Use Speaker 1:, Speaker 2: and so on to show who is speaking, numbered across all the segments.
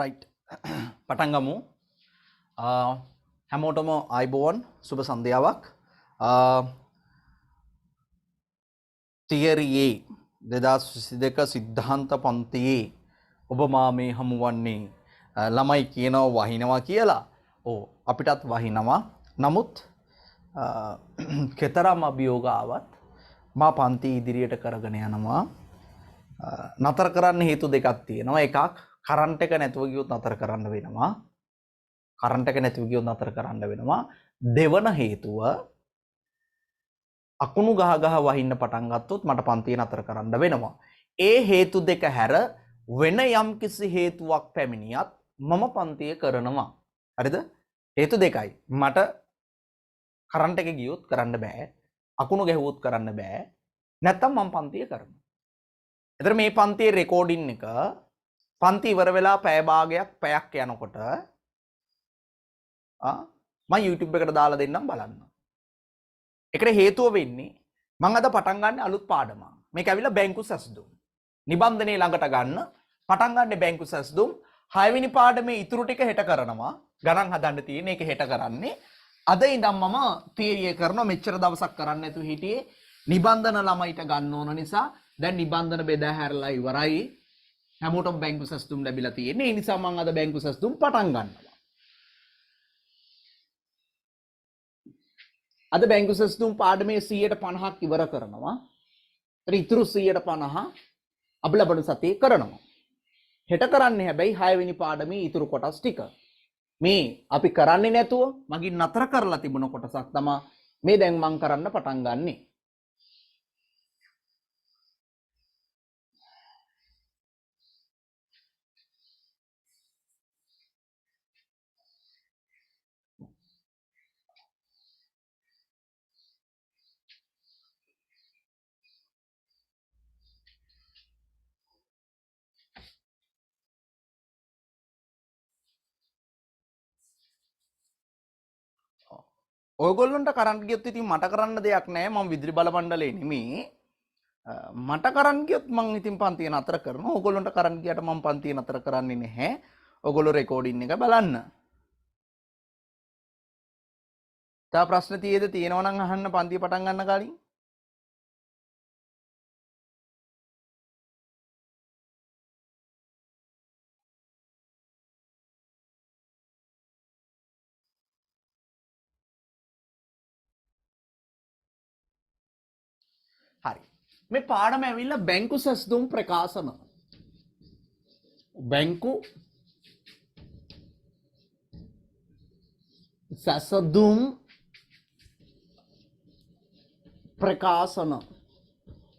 Speaker 1: Right පටන් ගමු. හැමෝටම ආයිබෝවන් සුබ සන්ධ්‍යාවක්. තියරි A 2022 සිද්ධාන්ත පන්තියේ ඔබ මා මේ හමුවන්නේ ළමයි කියනවා වහිනවා කියලා. ඕ අපිටත් වහිනවා. නමුත් කෙතරම් අභියෝග ආවත් මා පන්ති ඉදිරියට කරගෙන යනවා. නතර කරන්න හේතු දෙකක් තියෙනවා. එකක් කරන්ට් එක නැතුව ගියොත් නතර කරන්න වෙනවා. කරන්ට් එක නැතුව ගියොත් නතර කරන්න වෙනවා. දෙවන හේතුව අකුණු ගහ ගහ වහින්න පටන් ගත්තොත් මට පන්තිය නතර කරන්න වෙනවා. ඒ හේතු දෙක හැර වෙන යම් කිසි හේතුවක් පැමිණියත් මම පන්තිය කරනවා. හරිද? හේතු දෙකයි. මට කරන්ට් එක ගියොත් කරන්න බෑ. අකුණු ගැහුවොත් කරන්න බෑ. නැත්තම් මම පන්තිය කරනවා. එතන මේ පන්තියේ රෙකෝඩින් එක පන්ති ඉවර වෙලා පැය භාගයක් පැයක් යනකොට මම YouTube එකට දාලා දෙන්නම් බලන්න. ඒකට හේතුව වෙන්නේ මම අද පටන් ගන්න අලුත් පාඩමක්. මේක ඇවිල්ලා බැංකු සැස්දුම්. නිබන්ධනයේ ළඟට ගන්න පටන් ගන්න බැංකු සැස්දුම් 6 වෙනි පාඩමේ ඉතුරු ටික හෙට කරනවා. ගණන් හදන්න තියෙන එක හෙට කරන්නේ. අද ඉඳන් මම තීරිය කරනවා. මෙච්චර දවසක් කරන්න නැතුව හිටියේ නිබන්ධන ළමයිට ගන්න ඕන නිසා දැන් නිබන්ධන බෙදා හැරලා ඉවරයි. හැමෝටම බැංකු සැස්දුම් ලැබිලා තියෙන්නේ. ඒ නිසා මම අද බැංකු සැස්දුම් පටන් ගන්නවා. අද බැංකු සැස්දුම් පාඩමේ 150ක් ඉවර කරනවා. ඉතුරු 150 අපි ලබන සතියේ කරනවා. හෙට කරන්නේ හැබැයි 6 වෙනි පාඩමේ ඉතුරු කොටස් ටික. මේ අපි කරන්නේ නැතුව මගින් නතර කරලා තිබුණ කොටසක් තමයි මේ දැන් මම කරන්න පටන් ගන්නෙ. ඔයගොල්ලන්ට කරන්න ගියොත් ඉතින් මට කරන්න දෙයක් නැහැ. මම විදුලි බල මණ්ඩලේ නෙමෙයි. මට කරන්න ගියොත් මම ඉතින් පන්තිය නතර කරනවා. ඔයගොල්ලන්ට කරන්න ගියට මම පන්තිය නතර කරන්නේ නැහැ. ඔයගොල්ලෝ රෙකෝඩින් එක බලන්න. තව ප්‍රශ්න තියෙනවා නම් අහන්න පන්තිය පටන් ගන්න කලින්. හරි. මේ පාඩම ඇවිල්ලා බැංකු සැස්දුම් ප්‍රකාශන. බැංකු සැසදුම් ප්‍රකාශන.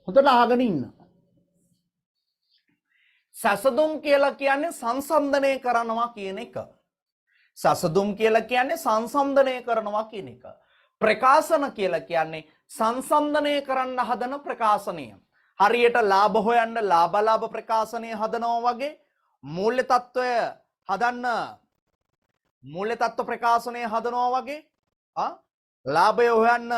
Speaker 1: හොඳට අහගෙන ඉන්න. සැසදුම් කියලා කියන්නේ සංසන්දනය කරනවා කියන එක. සැසදුම් කියලා කියන්නේ සංසන්දනය කරනවා කියන එක. ප්‍රකාශන කියලා කියන්නේ සංසන්දනය කරන්න හදන ප්‍රකාශනය. හරියට ලාභ හොයන්න ලාභ ප්‍රකාශනය හදනවා වගේ මූල්‍ය තත්ත්වය හදන්න මූල්‍ය තත්ත්ව ප්‍රකාශනය හදනවා වගේ ලාභය හොයන්න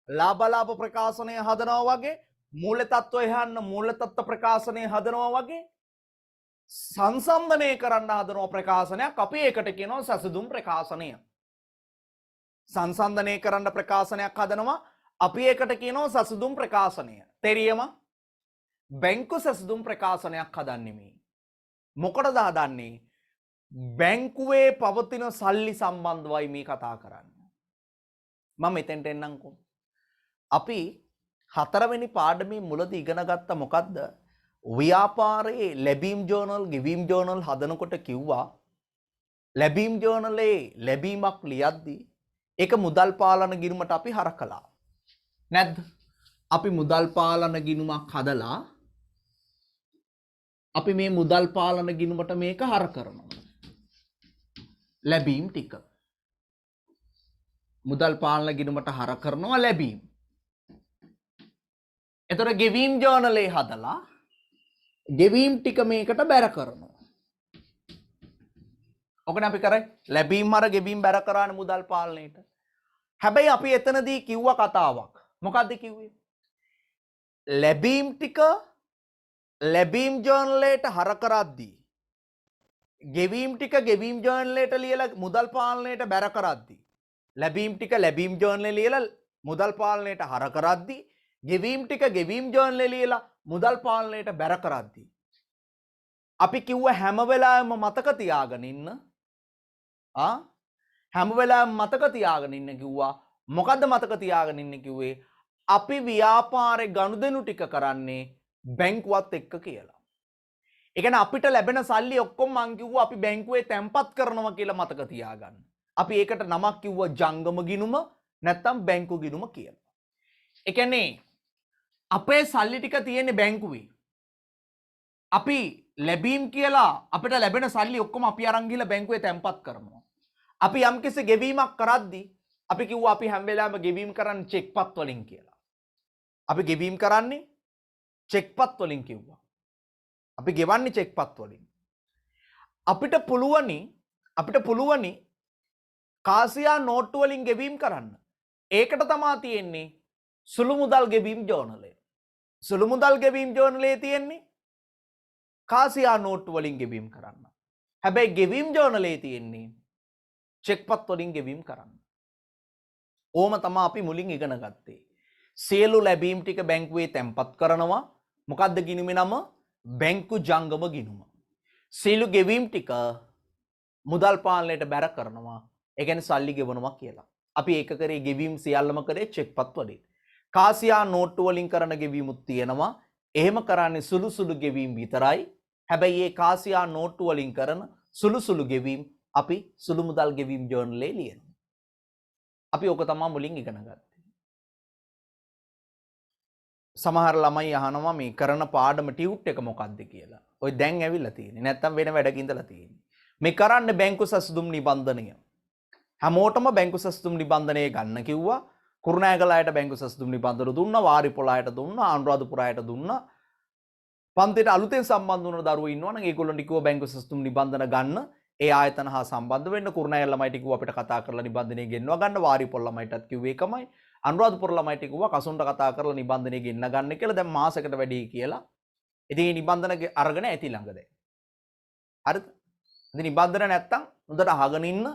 Speaker 1: ලාභ ප්‍රකාශනය හදනවා වගේ මූල්‍ය තත්ත්වය හොයන්න මූල්‍ය තත්ත්ව ප්‍රකාශනය හදනවා වගේ සංසන්දනය කරන්න හදන ප්‍රකාශනයක් අපි ඒකට කියනවා සැසදුම් ප්‍රකාශනය. සංසන්දනය කරන්න ප්‍රකාශනයක් හදනවා අපි ඒකට කියනවා සැසදුම් ප්‍රකාශනය. තේරියම? බැංකු සැසදුම් ප්‍රකාශනයක් හදන්නේ මේ. මොකටද හදන්නේ? බැංකුවේ පවතින සල්ලි සම්බන්ධවයි මේ කතා කරන්නේ. මම මෙතෙන්ට එන්නම්කෝ. අපි 4 වෙනි පාඩමේ මුලදී ඉගෙන ගත්ත මොකද්ද? ව්‍යාපාරයේ ලැබීම් ජර්නල්, ගෙවීම් ජර්නල් හදනකොට කිව්වා ලැබීම් ජර්නලේ ලැබීමක් ලියද්දී ඒක මුදල් පාලන ගිණුමට අපි හර කළා. නැද්ද? අපි මුදල් පාලන ගිණුමක් හදලා අපි මේ මුදල් පාලන ගිණුමට මේක හර කරනවා. ලැබීම් ටික. මුදල් පාලන ගිණුමට හර කරනවා ලැබීම්. එතකොට ගෙවීම් ජර්නලේ හදලා ගෙවීම් ටික මේකට බැර කරනවා. ඔකනේ අපි කරන්නේ. ලැබීම් හර ගෙවීම් බැර කරානේ මුදල් පාලනයේට. හැබැයි අපි එතනදී කිව්ව කතාවක්. මොකද්ද කිව්වේ? ලැබීම් ටික ලැබීම් ජර්නලයට හර කරද්දී ගෙවීම් ටික ගෙවීම් ජර්නලයට ලියලා මුදල් පාලනයට බැර කරද්දී ලැබීම් ටික ලැබීම් ජර්නලේ ලියලා මුදල් පාලනයට හර කරද්දී ගෙවීම් ටික ගෙවීම් ජර්නලේ ලියලා මුදල් පාලනයට බැර කරද්දී අපි කිව්ව හැම වෙලාවෙම මතක තියාගෙන ඉන්න හැම වෙලාවෙම මතක තියාගෙන ඉන්න කිව්වා මොකද්ද මතක තියාගෙන ඉන්න කිව්වේ අපි ව්‍යාපාරේ ගනුදෙනු ටික කරන්නේ බැංකුවත් එක්ක කියලා. ඒ කියන්නේ අපිට ලැබෙන සල්ලි ඔක්කොම මං කිව්වා අපි බැංකුවේ තැන්පත් කරනවා කියලා මතක තියාගන්න. අපි ඒකට නමක් කිව්වා ජංගම ගිණුම නැත්නම් බැංකු ගිණුම කියලා. ඒ කියන්නේ අපේ සල්ලි ටික තියෙන්නේ බැංකුවේ. අපි ලැබීම් කියලා අපිට ලැබෙන සල්ලි ඔක්කොම අපි අරන් ගිහලා බැංකුවේ තැන්පත් කරනවා. අපි යම්කිසි ගෙවීමක් කරද්දී අපි කිව්වා අපි හැම වෙලාවෙම ගෙවීම් කරන්නේ චෙක්පත් වලින් කියලා. අපි ගෙවීම් කරන්නේ චෙක්පත් වලින් කිව්වා. අපි ගෙවන්නේ චෙක්පත් වලින්. අපිට පුළුවනි කාසියා නෝට්ටු වලින් ගෙවීම් කරන්න. ඒකට තමයි තියෙන්නේ සුළු මුදල් ගෙවීම් ජර්නලය. සුළු මුදල් ගෙවීම් ජර්නලයේ තියෙන්නේ කාසියා නෝට්ටු වලින් ගෙවීම් කරන්න. හැබැයි ගෙවීම් ජර්නලයේ තියෙන්නේ චෙක්පත් වලින් ගෙවීම් කරන්න. ඕම තමයි අපි මුලින් ඉගෙන ගත්තේ. සියලු ලැබීම් ටික බැංකුවේ තැන්පත් කරනවා. මොකද්ද ගිණුමේ නම? බැංකු ජංගම ගිණුම. සියලු ගෙවීම් ටික මුදල් පාලනයට බැර කරනවා. ඒ කියන්නේ සල්ලි ගෙවනවා කියලා. අපි ඒක කරේ ගෙවීම් සියල්ලම කරේ චෙක්පත් වලින්. කාසියා නෝට්ටු වලින් කරන ගෙවීමුත් තියෙනවා. එහෙම කරන්නේ සුළු සුළු ගෙවීම් විතරයි. හැබැයි මේ කාසියා නෝට්ටු වලින් කරන සුළු සුළු ගෙවීම් අපි සුළු මුදල් ගෙවීම් ජර්නලේ ලියනවා. අපි ඕක තමයි මුලින් ඉගෙන ගත්තේ. සමහර ළමයි අහනවා මේ කරන පාඩම ටියුට් එක මොකක්ද කියලා. ඔය දැන් ඇවිල්ලා තියෙන්නේ. නැත්තම් වෙන වැඩක ඉඳලා තියෙන්නේ. මේ කරන්නේ බැංකු සැසඳුම් නිබන්ධනය. හැමෝටම බැංකු සැසඳුම් නිබන්ධනය ගන්න කිව්වා. කුරුණෑගල අයට බැංකු සැසඳුම් නිබන්ධන දුන්නා, වාරිපොළ අයට දුන්නා, අනුරාධපුර අයට දුන්නා. පන්තියට අලුතෙන් සම්බන්ධ වුණ දරුවෝ ඉන්නවා නම් ඒගොල්ලන්ට කිව්වා බැංකු සැසඳුම් නිබන්ධන ගන්න. ඒ ආයතන හා සම්බන්ධ වෙන්න. කුරුණෑගල ළමයිට කිව්වා අපිට කතා කරලා නිබන්ධනය ගෙන්වා ගන්න. වාරිපොළ ළමයිටත් කිව්වේ ඒකමයි. අනුරාධපුර ළමයිට කිව්වා කසුන්ට කතා කරලා නිබන්ධනය ගෙන්න ගන්න කියලා. දැන් මාසයකට වැඩි කියලා. ඉතින් මේ නිබන්ධන අරගෙන ඇති ළඟ දැන්. හරිද? ඉතින් නිබන්ධන නැත්තම් හොඳට අහගෙන ඉන්න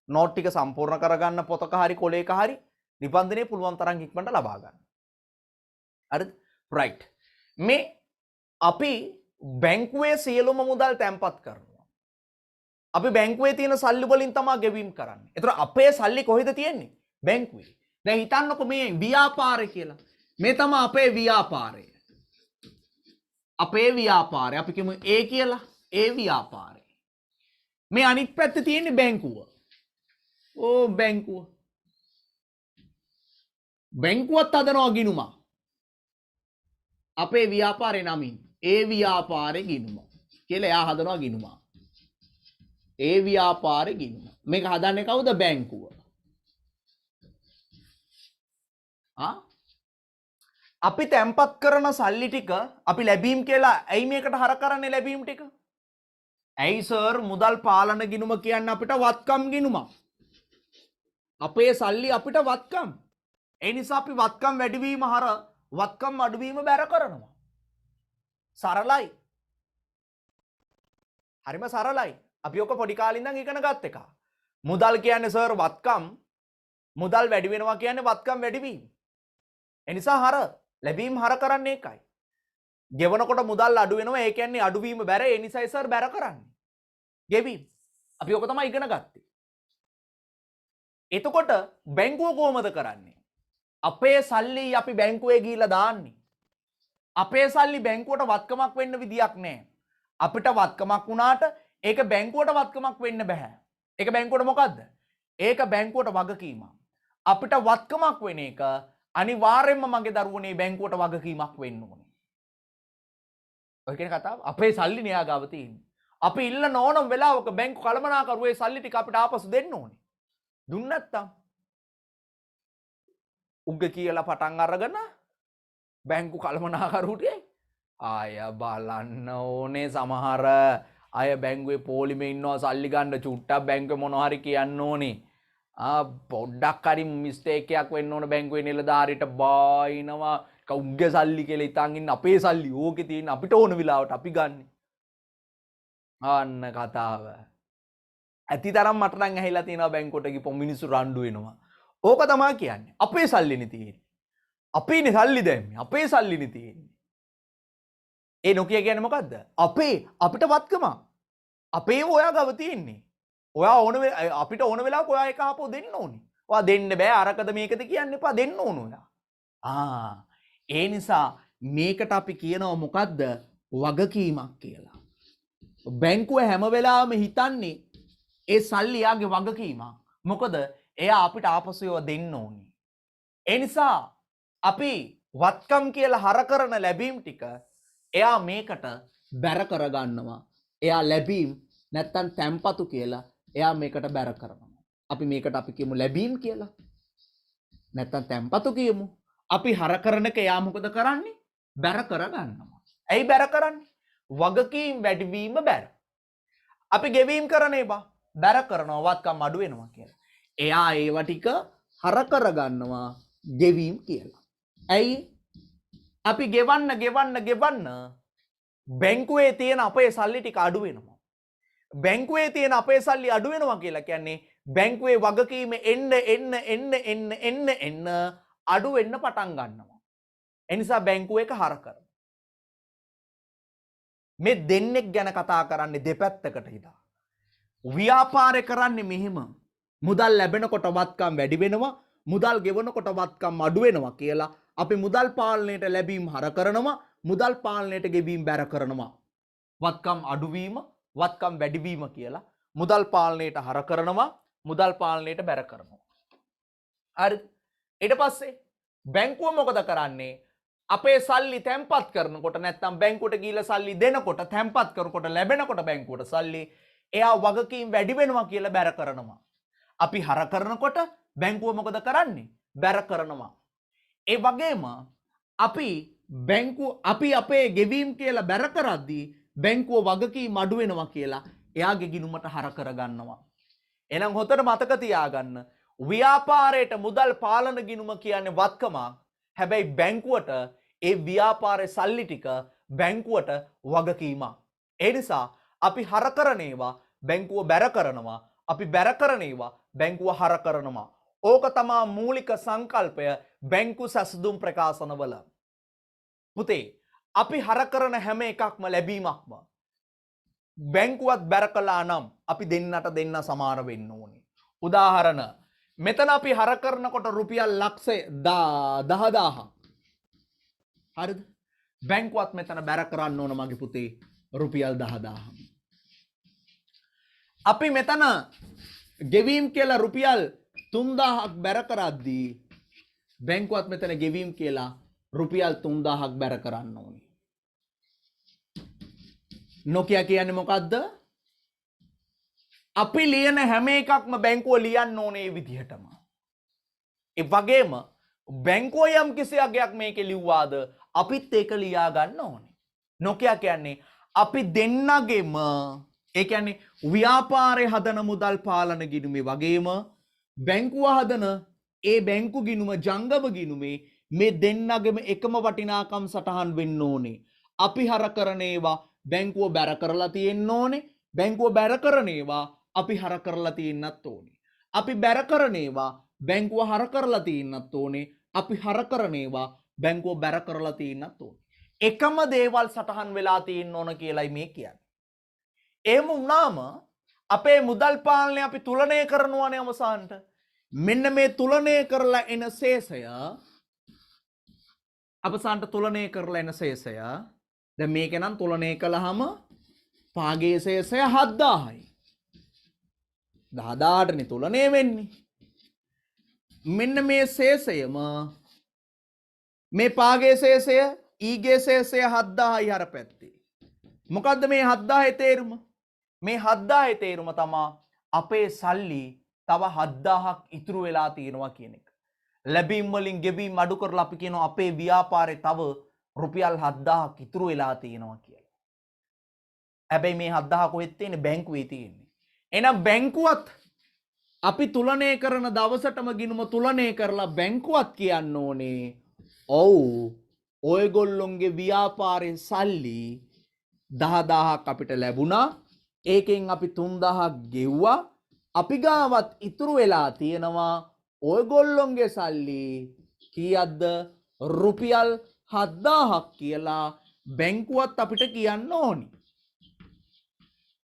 Speaker 1: නෝට් ටික සම්පූර්ණ කරගන්න පොතක හරි කොලේක හරි නිබන්ධනය පුළුවන් තරම් ඉක්මනට ලබා ගන්න. හරිද? රයිට්. මේ අපි බැංකුවේ සියලුම මුදල් තැන්පත් කරනවා. අපි බැංකුවේ තියෙන සල්ලි වලින් තමයි ගෙවීම් කරන්නේ. ඒතර අපේ සල්ලි කොහෙද තියෙන්නේ? බැංකුවේ. දැන් හිතන්නකෝ මේ ව්‍යාපාරය කියලා. මේ තමයි අපේ ව්‍යාපාරය. අපේ ව්‍යාපාරය. අපි කියමු A කියලා. ඒ ව්‍යාපාරය. මේ අනිත් පැත්තේ තියෙන්නේ බැංකුව. ඕ බැංකුව. බැංකුවත් හදනවා ගිණුම. අපේ ව්‍යාපාරේ නමින් ඒ ව්‍යාපාරේ ගිණුම කියලා එයා හදනවා ගිණුම. ඒ ව්‍යාපාරේ ගිණුම. මේක හදන්නේ කවුද? බැංකුව. අපි තැන්පත් කරන සල්ලි ටික අපි ලැබීම් කියලා ඇයි මේකට හර කරන්නේ ලැබීම් ටික? ඇයි සර් මුදල් පාලන ගිණුම කියන්නේ අපිට වත්කම් ගිණුමක්. අපේ සල්ලි අපිට වත්කම්. ඒ නිසා අපි වත්කම් වැඩිවීම හර වත්කම් අඩුවීම බැර කරනවා. සරලයි. හරිම සරලයි. අපි ඔක පොඩි කාලේ ඉඳන් ඉගෙන ගත්ත එක. මුදල් කියන්නේ සර් වත්කම්. මුදල් වැඩි වෙනවා කියන්නේ වත්කම් වැඩිවීම. ඒ නිසා හර ලැබීම් හර කරන්නේ ඒකයි. ගෙවනකොට මුදල් අඩු වෙනවා ඒ කියන්නේ අඩුවීම බැර. ඒ නිසායි සර් බැර කරන්නේ. ගෙවීම. අපි ඔක තමයි ඉගෙන ගත්තේ. එතකොට බැංකුව කොහොමද කරන්නේ? අපේ සල්ලි අපි බැංකුවේ ගිහිල්ලා දාන්නේ. අපේ සල්ලි බැංකුවට වත්කමක් වෙන්න විදියක් නැහැ. අපිට වත්කමක් වුණාට ඒක බැංකුවට වත්කමක් වෙන්න බෑ. ඒක බැංකුවට මොකද්ද? ඒක බැංකුවට වගකීමක්. අපිට වත්කමක් වෙන එක අනිවාර්යයෙන්ම මගේ දරුවනේ බැංකුවට වගකීමක් වෙන්න ඕනේ. ඔය කියන කතාව අපේ සල්ලි න්‍යා ගාව තියෙන්නේ. අපි ඉල්ලන ඕනම වෙලාවක බැංකු කළමනාකරුවේ සල්ලි ටික අපිට ආපසු දෙන්න ඕනේ. දුන්න නැත්තම් උග්ග කියලා පටන් අරගෙන බැංකු කළමනාකරුට ආය බලන්න ඕනේ. සමහර අය බැංකුවේ පොලිමේ ඉන්නවා සල්ලි ගන්න චුට්ටක් බැංකුවේ මොනවා හරි කියන්න ඕනේ. පොඩ්ඩක් හරි මිස්ටේක් එකක් වෙන්න ඕන බැංකුවේ නිලධාරියට බායිනවා කවුගේ සල්ලි කියලා ඉතින් ඉන්න අපේ සල්ලි ඕකේ තියෙන අපිට ඕන වෙලාවට අපි ගන්න. අන්න කතාව. ඇති තරම් මට නම් ඇහිලා තියෙනවා බැංකුවට ගිහපුවම මිනිස්සු රණ්ඩු වෙනවා. ඕක තමයි කියන්නේ. අපේ සල්ලිනේ තියෙන්නේ. අපේනේ සල්ලි දැම්මේ. අපේ සල්ලිනේ තියෙන්නේ. ඒ නොකිය කියන්නේ මොකද්ද? අපිට වත්කම. අපේ ඔයා ගව තියෙන්නේ. ඔයා අපිට ඕන වෙලාවක ඔයා එක ආපහු දෙන්න ඕනේ. ඔයා දෙන්න බෑ අරකද මේකද කියන්න එපා දෙන්න ඕන ඔයා. ඒ නිසා මේකට අපි කියනවා මොකද්ද? වගකීමක් කියලා. බැංකුව හැම වෙලාවෙම හිතන්නේ ඒ සල්ලි යාගේ වගකීමක්. මොකද එයා අපිට ආපසු ඒවා දෙන්න ඕනේ. ඒ නිසා අපි වත්කම් කියලා හර කරන ලැබීම් ටික එයා මේකට බැර කරගන්නවා. එයා ලැබීම් නැත්තම් තැම්පතු කියලා එයා මේකට බැර කරනවා. අපි මේකට අපි කියමු ලැබීම් කියලා. නැත්තම් තැම්පතු කියමු. අපි හර කරනක එයා මොකද කරන්නේ? බැර කරගන්නවා. ඇයි බැර කරන්නේ? වගකීම් වැඩිවීම බැර. අපි ගෙවීම් කරන්නේ බැර කරනවා වත්කම් අඩු වෙනවා කියලා. එයා ඒව ටික හර කරගන්නවා ගෙවීම් කියලා. ඇයි? අපි ගෙවන්න බැංකුවේ තියෙන අපේ සල්ලි ටික අඩු වෙනවා. බැංකුවේ තියෙන අපේ සල්ලි අඩු වෙනවා කියලා කියන්නේ බැංකුවේ වගකීම එන්න අඩු වෙන්න පටන් ගන්නවා. ඒ නිසා බැංකුව එක හර කරනවා. මේ දෙන්නෙක් ගැන කතා කරන්නේ දෙපැත්තකට හිතා. ව්‍යාපාරය කරන්නේ මෙහෙම. මුදල් ලැබෙනකොට වත්කම් වැඩි වෙනවා, මුදල් ගෙවනකොට වත්කම් අඩු වෙනවා කියලා අපි මුදල් පාලනයට ලැබීම් හර කරනවා, මුදල් පාලනයට ගෙවීම් බැර කරනවා. වත්කම් අඩුවීම, වත්කම් වැඩිවීම කියලා මුදල් පාලනයට හර කරනවා, මුදල් පාලනයට බැර කරනවා. හරි. ඊට පස්සේ බැංකුව මොකද කරන්නේ? අපේ සල්ලි තැන්පත් කරනකොට නැත්නම් බැංකුවට ගිහිල්ලා සල්ලි දෙනකොට තැන්පත් කරනකොට ලැබෙනකොට බැංකුවට සල්ලි එයා වගකීම් වැඩි වෙනවා කියලා බැර කරනවා. අපි හර කරනකොට බැංකුව මොකද කරන්නේ? බැර කරනවා. ඒ වගේම අපි අපේ ගෙවීම් කියලා බැර කරද්දී බැංකුව වගකීම් අඩු වෙනවා කියලා එයාගේ ගිණුමට හර කරගන්නවා. එහෙනම් හොතට මතක තියාගන්න ව්‍යාපාරයට මුදල් පාලන ගිණුම කියන්නේ වත්කමක්. හැබැයි බැංකුවට ඒ ව්‍යාපාරයේ සල්ලි ටික බැංකුවට වගකීමක්. ඒ නිසා අපි හර කරන ඒවා බැංකුව බැර කරනවා. අපි බැර කරන ඒවා බැංකුව හර කරනවා. ඕක තමා මූලික සංකල්පය බැංකු සැසඳුම් ප්‍රකාශනවල. පුතේ අපි හර කරන හැම එකක්ම ලැබීමක්ම. බැංකුවත් බැර කළා නම් අපි දෙන්නට දෙන්න සමාන වෙන්න ඕනේ. උදාහරණ මෙතන අපි හර කරනකොට රුපියල් ලක්ෂය 10000ක්. හරිද? බැංකුවත් මෙතන බැර කරන්න ඕන මගේ පුතේ රුපියල් 10000ක්. අපි මෙතන ගෙවීම් කියලා රුපියල් 3000ක් බැර කරද්දී බැංකුවත් මෙතන ගෙවීම් කියලා රුපියල් 3000ක් බැර කරන්න ඕනේ. නොකිය කියන්නේ මොකද්ද? අපි ලියන හැම එකක්ම බැංකුව ලියන්න ඕනේ මේ විදිහටම. ඒ වගේම බැංකුව යම් කිසි අගයක් මේකේ ලිව්වාද අපිත් ඒක ලියා ගන්න ඕනේ. නොකිය කියන්නේ අපි දෙන්නගෙම ඒ කියන්නේ ව්‍යාපාරයේ හදන මුදල් පාලන ගිණුමේ වගේම බැංකුව හදන ඒ බැංකු ගිණුම ජංගම ගිණුමේ මේ දෙන්නගෙම එකම වටිනාකම් සටහන් වෙන්න ඕනේ. අපි හර කරන ඒවා බැංකුව බැර කරලා තියෙන්න ඕනේ. බැංකුව බැර කරන ඒවා අපි හර කරලා තියෙන්නත් ඕනේ. අපි බැර කරන ඒවා බැංකුව හර කරලා තියෙන්නත් ඕනේ. අපි හර කරන ඒවා බැංකුව බැර කරලා තියෙන්නත් ඕනේ. එකම දේවල් සටහන් වෙලා තියෙන්න ඕන කියලායි මේ කියන්නේ. එහෙම වුණාම අපේ මුදල් පාලනය අපි තුලනය කරනවානේ අවසානට. මෙන්න මේ තුලනය කරලා එන ශේෂය අවසානට තුලනය කරලා එන ශේෂය දැන් මේක නම් තුලනය කළාම පාගේ ශේෂය 7000යි. 10000ටනේ තුලනය වෙන්නේ. මෙන්න මේ ශේෂයම මේ පාගේ ශේෂය ඊගේ ශේෂය 7000යි අර පැත්තේ. මොකද්ද මේ 7000 තේරුම? මේ 7000 තේරුම තමා අපේ සල්ලි තව 7000ක් ඉතුරු වෙලා තියෙනවා කියන එක. ලැබීම් වලින් ගෙවීම් අඩු කරලා අපි කියනවා අපේ ව්‍යාපාරේ තව රුපියල් 7000ක් ඉතුරු වෙලා තියෙනවා කියලා. හැබැයි මේ 7000 කොහෙද තියෙන්නේ? බැංකුවේ තියෙන්නේ. එහෙනම් බැංකුවත් අපි තුලනය කරන දවසටම ගිණුම තුලනය කරලා බැංකුවත් කියන්න ඕනේ ඔව් ඔයගොල්ලොන්ගේ ව්‍යාපාරේ සල්ලි 10000ක් අපිට ලැබුණා. ඒකෙන් අපි 3000ක් ගෙව්වා. අපි ගාවත් ඉතුරු වෙලා තියෙනවා ඔයගොල්ලොන්ගේ සල්ලි කීයක්ද රුපියල් 7000ක් කියලා බැංකුවත් අපිට කියන්න ඕනි.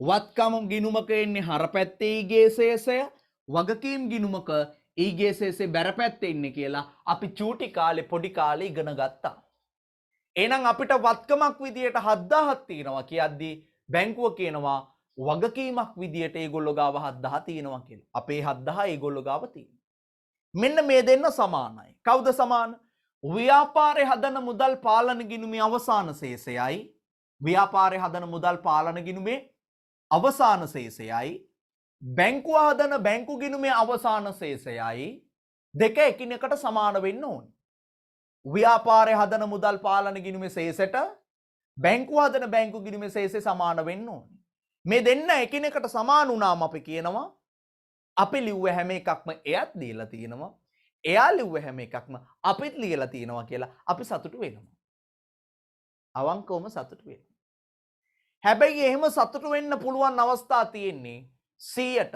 Speaker 1: වත්කම ගිණුමක එන්නේ හර පැත්තේ ඊගේ ශේෂය, වගකීම් ගිණුමක ඊගේ ශේෂේ බැර පැත්තේ ඉන්නේ කියලා අපි චූටි කාලේ පොඩි කාලේ ඉගෙන ගත්තා. එහෙනම් අපිට වත්කමක් විදියට 7000ක් තියෙනවා කියද්දී බැංකුව කියනවා වගකීමක් විදියට ඒගොල්ලෝ ගාව 7000 තියෙනවා කියලා. අපේ 7000 ඒගොල්ලෝ ගාව තියෙනවා. මෙන්න මේ දෙන්න සමානයි. කවුද සමාන? ව්‍යාපාරේ හදන මුදල් පාලන ගිණුමේ අවසාන ශේෂයයි ව්‍යාපාරේ හදන මුදල් පාලන ගිණුමේ අවසාන ශේෂයයි බැංකුව හදන බැංකු ගිණුමේ අවසාන ශේෂයයි දෙක එකිනෙකට සමාන වෙන්න ඕනේ. ව්‍යාපාරේ හදන මුදල් පාලන ගිණුමේ ශේෂයට බැංකුව හදන බැංකු ගිණුමේ ශේෂය සමාන වෙන්න ඕනේ. මේ දෙන්න එකිනෙකට සමාන වුණාම අපි කියනවා අපි ලිව්ව හැම එකක්ම එයත් දීලා තියෙනවා. එයා ලිව්ව හැම එකක්ම අපිත් ලියලා තියෙනවා කියලා අපි සතුටු වෙනවා. අවංකවම සතුටු වෙනවා. හැබැයි එහෙම සතුටු වෙන්න පුළුවන් අවස්ථා තියෙන්නේ 100ට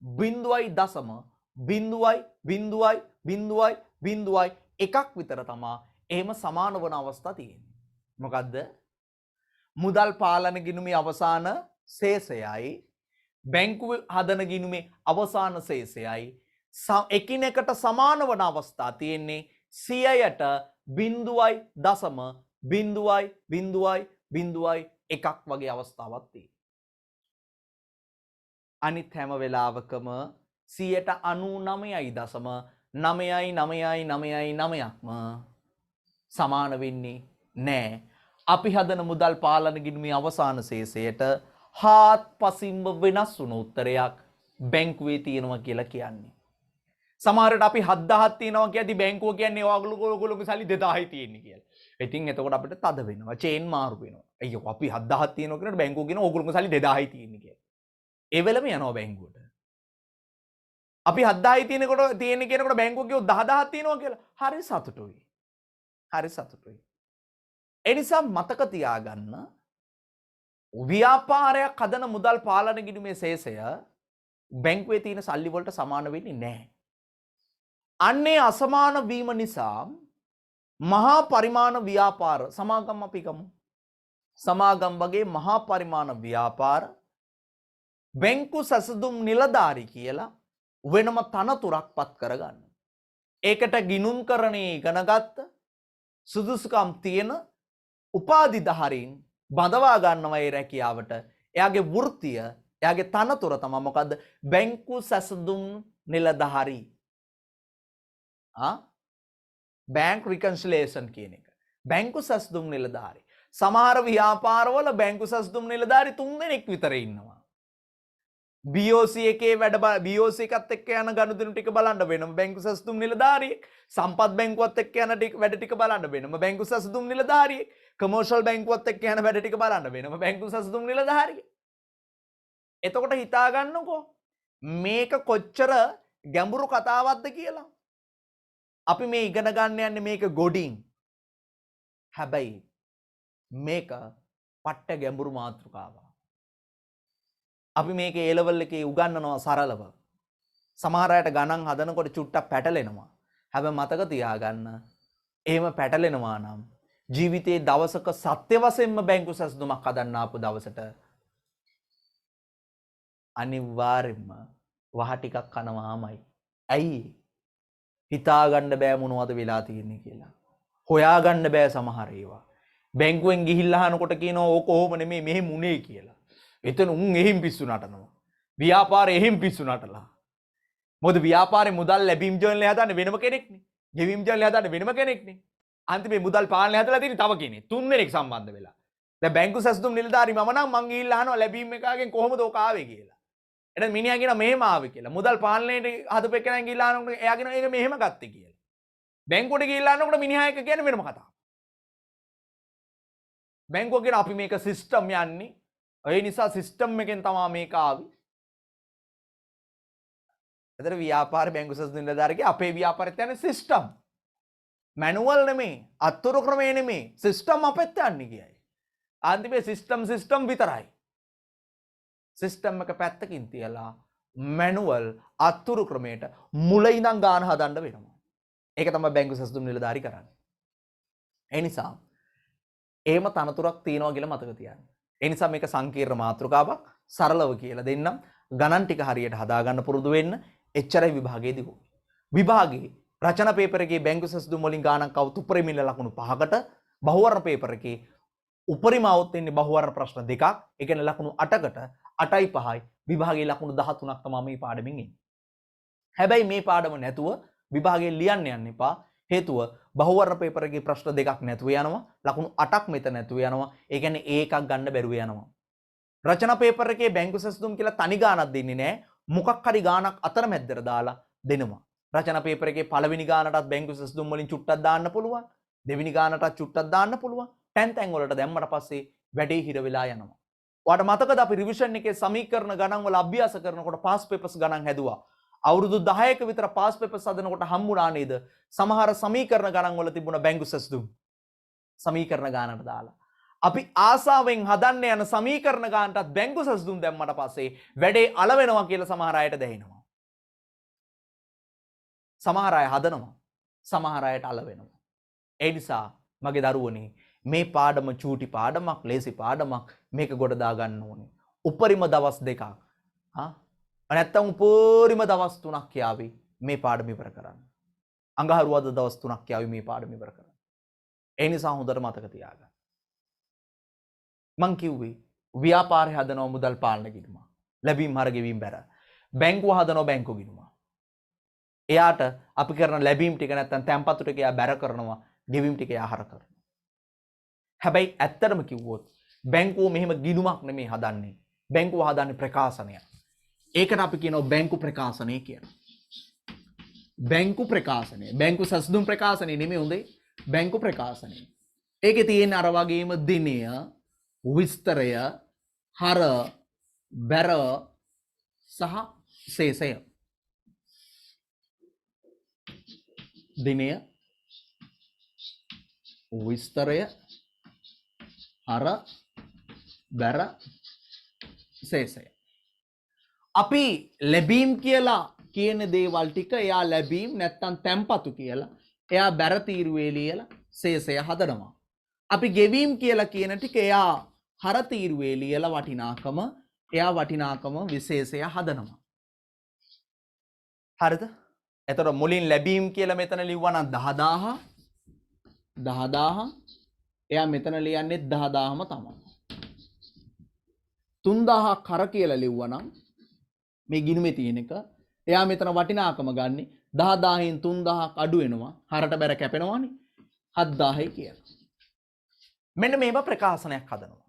Speaker 1: 0.0.0.0.0 එකක් විතර තමා එහෙම සමාන වන අවස්ථා තියෙන්නේ. මොකද්ද? මුදල් පාලන ගිණුමේ අවසාන ශේෂයයි බැංකුව හදන ගිණුමේ අවසාන ශේෂයයි එකිනෙකට සමාන වන අවස්ථා තියෙන්නේ 100ට 0.0.0.0 එකක් වගේ අවස්ථාවක් තියෙනවා. අනිත් හැම වෙලාවකම 99.99999ක්ම සමාන වෙන්නේ නැහැ. අපි හදන මුදල් පාලන ගිණුමේ අවසාන ශේෂයට හාත්පසින්ම වෙනස් වුණු උත්තරයක් බැංකුවේ තියෙනවා කියලා කියන්නේ. සමහරට අපි 7000ක් තියෙනවා කියද්දි බැංකුව කියන්නේ ඔයගොල්ලෝගේ සල්ලි 2000යි තියෙන්නේ කියලා. ඉතින් එතකොට අපිට තද වෙනවා. චේන් මාරු වෙනවා. අයියෝ අපි 7000ක් තියෙනවා කියනකොට බැංකුව කියනවා ඔයගොල්ලෝගේ සල්ලි 2000යි තියෙන්නේ කියලා. ඒ වෙලම යනවා බැංකුවට. අපි 7000යි තියෙන්නේ කියනකොට බැංකුව කියෝ 10000ක් තියෙනවා කියලා. හරි සතුටුයි. හරි සතුටුයි. ඒ නිසා මතක තියාගන්න ව්‍යාපාරයක් හදන මුදල් පාලන ගිණුමේ ශේෂය බැංකුවේ තියෙන සල්ලි වලට සමාන වෙන්නේ නැහැ. අන්නේ අසමාන වීම නිසා මහා පරිමාණ ව්‍යාපාර සමාගම් අපි ගමු. සමාගම් වගේ මහා පරිමාණ ව්‍යාපාර බැංකු සැසඳුම් නිලධාරි කියලා වෙනම තනතුරක් පත් කරගන්න. ඒකට ගිණුම්කරණේ ඉගෙනගත්ත සුදුසුකම් තියෙන උපාධිධාරීන් බඳවා ගන්නවා ඒ රැකියාවට. එයාගේ වෘත්තිය, එයාගේ තනතුර තමයි මොකද්ද? බැංකු සැසඳුම් නිලධාරි. බැංක් රිකන්සිලියේෂන් කියන එක. බැංකු සැසඳුම් නිලධාරි. සමහර ව්‍යාපාරවල බැංකු සැසඳුම් නිලධාරි 3 දෙනෙක් විතර ඉන්නවා. BOC එකේ වැඩ BOC එකත් එක්ක යන ගනුදෙනු ටික බලන්න වෙනම බැංකු සැසඳුම් නිලධාරියෙක්. සම්පත් බැංකුවත් එක්ක යන වැඩ ටික බලන්න වෙනම බැංකු සැසඳුම් නිලධාරියෙක්. කමර්ෂල් බැංකුවත් එක්ක යන වැඩ ටික බලන්න වෙනම බැංකු සැසඳුම් නිලධාරියෙක්. එතකොට හිතා ගන්නකෝ මේක කොච්චර ගැඹුරු කතාවක්ද කියලා. අපි මේ ඉගෙන ගන්න යන්නේ මේක ගොඩින්. හැබැයි මේක පට්ට ගැඹුරු මාතෘකාවක්. අපි මේක A level එකේ උගන්වනවා සරලව. සමහර අයට ගණන් හදනකොට චුට්ටක් පැටලෙනවා. හැබැයි මතක තියාගන්න එහෙම පැටලෙනවා නම් ජීවිතයේ දවසක සත්‍ය වශයෙන්ම බැංකු සැසඳුමක් හදන්න ආපු දවසට අනිවාර්යෙන්ම වහ ටිකක් කනවාමයි. ඇයි? හිතාගන්න බෑ මොනවද වෙලා තියෙන්නේ කියලා. හොයාගන්න බෑ සමහර ඒවා. බැංකුවෙන් ගිහිල්ලා අහනකොට කියනවා ඕක කොහොම නෙමෙයි මෙහෙම උනේ කියලා. එතන උන් එහෙම් පිස්සු නටනවා. ව්‍යාපාරේ එහෙම් පිස්සු නටලා. මොකද ව්‍යාපාරේ මුදල් ලැබීම් ජර්නල් හදන්න වෙනම කෙනෙක්නේ. ගෙවීම් ජර්නල් හදන්න වෙනම කෙනෙක්නේ. අන්තිමේ මුදල් පාලනය හදලා තියෙන්නේ තව කෙනෙක්. 3 දෙනෙක් සම්බන්ධ වෙලා. දැන් බැංකු සැසඳුම් නිලධාරි මම නම් මං ගිහිල්ලා අහනවා ලැබීම් එකගෙන් කොහොමද ඕක ආවේ කියලා. එතන මිනිහා කියනවා මෙහෙම ආවේ කියලා. මුදල් පාලනයේට හදපු එකෙන් ගිහිල්ලා අහනකොට එයා කියනවා ඒක මෙහෙම ගත්තේ කියලා. බැංකුවට ගිහිල්ලා අහනකොට මිනිහා එක කියන්නේ වෙනම කතාවක්. බැංකුව කියන අපි මේක සිස්ටම් යන්නේ. ඒ නිසා සිස්ටම් එකෙන් තමයි මේක ආවේ. එතන ව්‍යාපාර බැංකු සැසඳුම් නිලධාරිගේ අපේ ව්‍යාපාරෙත් යන්නේ සිස්ටම්. මැනුවල් නෙමෙයි, අත්තුරු ක්‍රමේ නෙමෙයි, සිස්ටම් අපෙත් යන්නේ කියයි. අන්තිමේ සිස්ටම් විතරයි. සිස්ටම් එක පැත්තකින් තියලා මැනුවල් අත්තුරු ක්‍රමයට මුල ඉඳන් ගාන හදන්න වෙනවා. ඒක තමයි බැංකු සැසඳුම් නිලධාරී කරන්නේ. ඒ නිසා එහෙම තනතුරක් තියෙනවා කියලා මතක තියාගන්න. ඒ නිසා මේක සංකීර්ණ මාතෘකාවක් සරලව කියලා දෙන්නම්. ගණන් ටික හරියට හදාගන්න පුරුදු වෙන්න. එච්චරයි විභාගයේදී ඕනේ. විභාගයේ රචනා පේපර් එකේ බැංකු සැසඳුම් වලින් ගානක් આવුත් උපරිම ලකුණු 5කට, බහුවර්ණ පේපර් එකේ උපරිම આવුත් වෙන්නේ බහුවර්ණ ප්‍රශ්න දෙකක්. ඒ කියන්නේ ලකුණු 8කට 8යි 5යි විභාගයේ ලකුණු 13ක් තමයි මේ පාඩමින් එන්නේ. හැබැයි මේ පාඩම නැතුව විභාගයේ ලියන්න යන්න එපා. හේතුව බහුවර්ණ පේපර් එකේ ප්‍රශ්න දෙකක් නැතුව යනවා. ලකුණු 8ක් මෙතන නැතුව යනවා. ඒ කියන්නේ ඒකක් ගන්න බැරුව යනවා. රචනා පේපර් එකේ බැංකු සැසඳුම් කියලා තනි ගානක් දෙන්නේ නැහැ. මොකක් හරි ගානක් අතරමැද්දට දාලා දෙනවා. රචනා පේපර් එකේ පළවෙනි ගානටත් බැංකු සැසඳුම් වලින් චුට්ටක් දාන්න පුළුවන්. දෙවෙනි ගානටත් චුට්ටක් දාන්න පුළුවන්. තැන් වලට දැම්මට පස්සේ වැඩේ හිර වෙලා යනවා. ඔයාලට මතකද අපි රිවිෂන් එකේ සමීකරණ ගණන් වල අභ්‍යාස කරනකොට පාස් පේපර්ස් ගණන් හැදුවා. අවුරුදු 10ක විතර පාස් පේපර්ස් හදනකොට හම්බුණා නේද? සමහර සමීකරණ ගණන් වල තිබුණ බැංකු සැසඳුම් සමීකරණ ගානට දාලා. අපි ආසාවෙන් හදන්න යන සමීකරණ ගානටත් බැංකු සැසඳුම් දැම්මට පස්සේ වැඩේ අල වෙනවා කියලා සමහර අයට දැනෙනවා. සමහර අය හදනවා. සමහර අයට අල වෙනවා. ඒ නිසා මගේ දරුවනේ මේ පාඩම චූටි පාඩමක්, ලේසි පාඩමක්, මේක ගොඩ දා ගන්න ඕනේ. උපරිම දවස් දෙකක්. නැත්තම් උපරිම දවස් 3ක් යාවි මේ පාඩම ඉවර කරන්න. අඟහරුවාද දවස් 3ක් යාවි මේ පාඩම ඉවර කරන්න. ඒ නිසා හොඳට මතක තියාගන්න. මං කිව්වේ ව්‍යාපාරය හදනවා මුදල් පාලන ගිණුම. ලැබීම් හර ගෙවීම් බැර. බැංකුව හදනවා බැංකු ගිණුම. එයාට අපි කරන ලැබීම් ටික නැත්තම් තැන්පතු ටික එයා බැර කරනවා, ගෙවීම් ටික එයා හර කරනවා. හැබැයි ඇත්තටම කිව්වොත් බැංකුව මෙහෙම ගිණුමක් නෙමෙයි හදන්නේ. බැංකුව හදන්නේ ප්‍රකාශනයක්. ඒකට අපි කියනවා බැංකු ප්‍රකාශනය කියලා. බැංකු ප්‍රකාශනය. බැංකු සැසඳුම් ප්‍රකාශනය නෙමෙයි හොඳේ. බැංකු ප්‍රකාශනය. ඒකේ තියෙන අර වගේම දිනය, විස්තරය, හර, බැර සහ ශේෂය. දිනය, විස්තරය, හර, බැර, ශේෂය. අපි ලැබීම් කියලා කියන දේවල් ටික එයා ලැබීම් නැත්තම් තැම්පතු කියලා එයා බැර තීරුවේ ලියලා ශේෂය හදනවා. අපි ගෙවීම් කියලා කියන ටික එයා හර තීරුවේ ලියලා වටිනාකම විශේෂය හදනවා. හරිද? එතකොට මුලින් ලැබීම් කියලා මෙතන ලිව්වා නම් 10000 එයා මෙතන ලියන්නේ 10000ම තමයි. 3000ක් හර කියලා ලිව්වා නම් මේ ගිණුමේ තියෙන එක එයා මෙතන වටිනාකම ගන්නෙ 10000න් 3000ක් අඩු වෙනවා. හරට බැර කැපෙනවානේ 7000යි කියලා. මෙන්න මේව ප්‍රකාශනයක් හදනවා.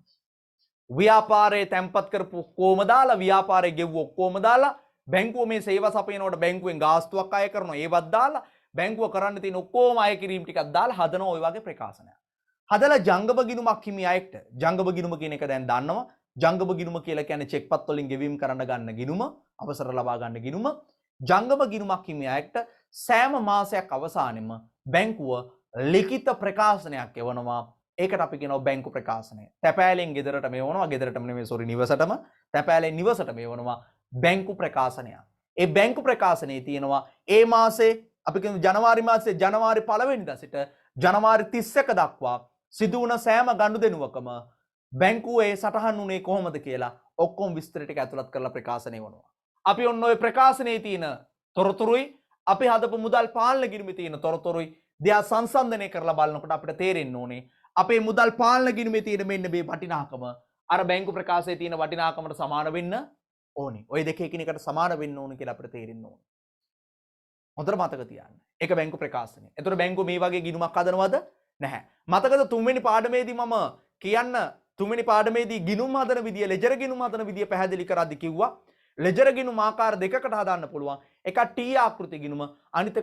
Speaker 1: ව්‍යාපාරයේ තැම්පත් කරපු ඔක්කොම දාලා ව්‍යාපාරයේ ගෙව්ව ඔක්කොම දාලා බැංකුව මේ සේවා සපයනකොට බැංකුවෙන් ගාස්තුවක් අය කරනවා ඒවත් දාලා බැංකුව කරන්න තියෙන ඔක්කොම අය කිරීම ටිකක් දාලා හදනවා ওই වගේ ප්‍රකාශනයක්. හදලා ජංගම ගිණුමක් හිමි අයෙක්ට ජංගම ගිණුම කියන එක දැන් දන්නවා. ජංගම ගිණුම කියලා කියන්නේ චෙක්පත් වලින් ගෙවීම කරන්න ගන්න ගිණුම, අවසර ලබා ගන්න ගිණුම. ජංගම ගිණුමක් හිමි අයෙක්ට සෑම මාසයක් අවසානයේම බැංකුව ලිඛිත ප්‍රකාශනයක් එවනවා. ඒකට අපි කියනවා බැංකු ප්‍රකාශනය. තැපෑලෙන් ගෙදරට මෙවනවා, ගෙදරටම නෙමෙයි සෝරි නිවසටම. තැපෑලෙන් නිවසට මෙවනවා බැංකු ප්‍රකාශනය. ඒ බැංකු ප්‍රකාශනයේ තියෙනවා ඒ මාසේ අපි කියමු ජනවාරි මාසේ ජනවාරි 1 වෙනිදා සිට ජනවාරි 31 දක්වා සිදු වුණ සෑම ගනුදෙනුවකම බැංකුවේ සටහන් වුණේ කොහොමද කියලා ඔක්කොම විස්තර ටික ඇතුළත් කරලා ප්‍රකාශනය වෙනවා. අපි ඔන්න ඔය ප්‍රකාශනයේ තියෙන තොරතුරුයි අපි හදපු මුදල් පාලන ගිණුමේ තියෙන තොරතුරුයි දෙයා සංසන්දනය කරලා බලනකොට අපිට තේරෙන්න ඕනේ අපේ මුදල් පාලන ගිණුමේ තියෙන මෙන්න මේ වටිනාකම අර බැංකු ප්‍රකාශයේ තියෙන වටිනාකමට සමාන වෙන්න ඕනේ. ඔය දෙක එකිනෙකට සමාන වෙන්න ඕනේ කියලා අපිට තේරෙන්න ඕනේ. හොඳට මතක තියාගන්න. ඒක බැංකු ප්‍රකාශනය. එතකොට බැංකුව මේ වගේ ගිණුමක් හදනවද? නැහැ. මතකද තුන්වෙනි පාඩමේදී මම කියන්න තුන්වෙනි පාඩමේදී ගිණුම් හදන විදිය, ලෙජර් ගිණුම් හදන විදිය පැහැදිලි කරද්දී කිව්වා ලෙජර් ගිණුම් ආකාර දෙකකට හදාන්න පුළුවන්. එකක් T ආකෘති ගිණුම, අනිත්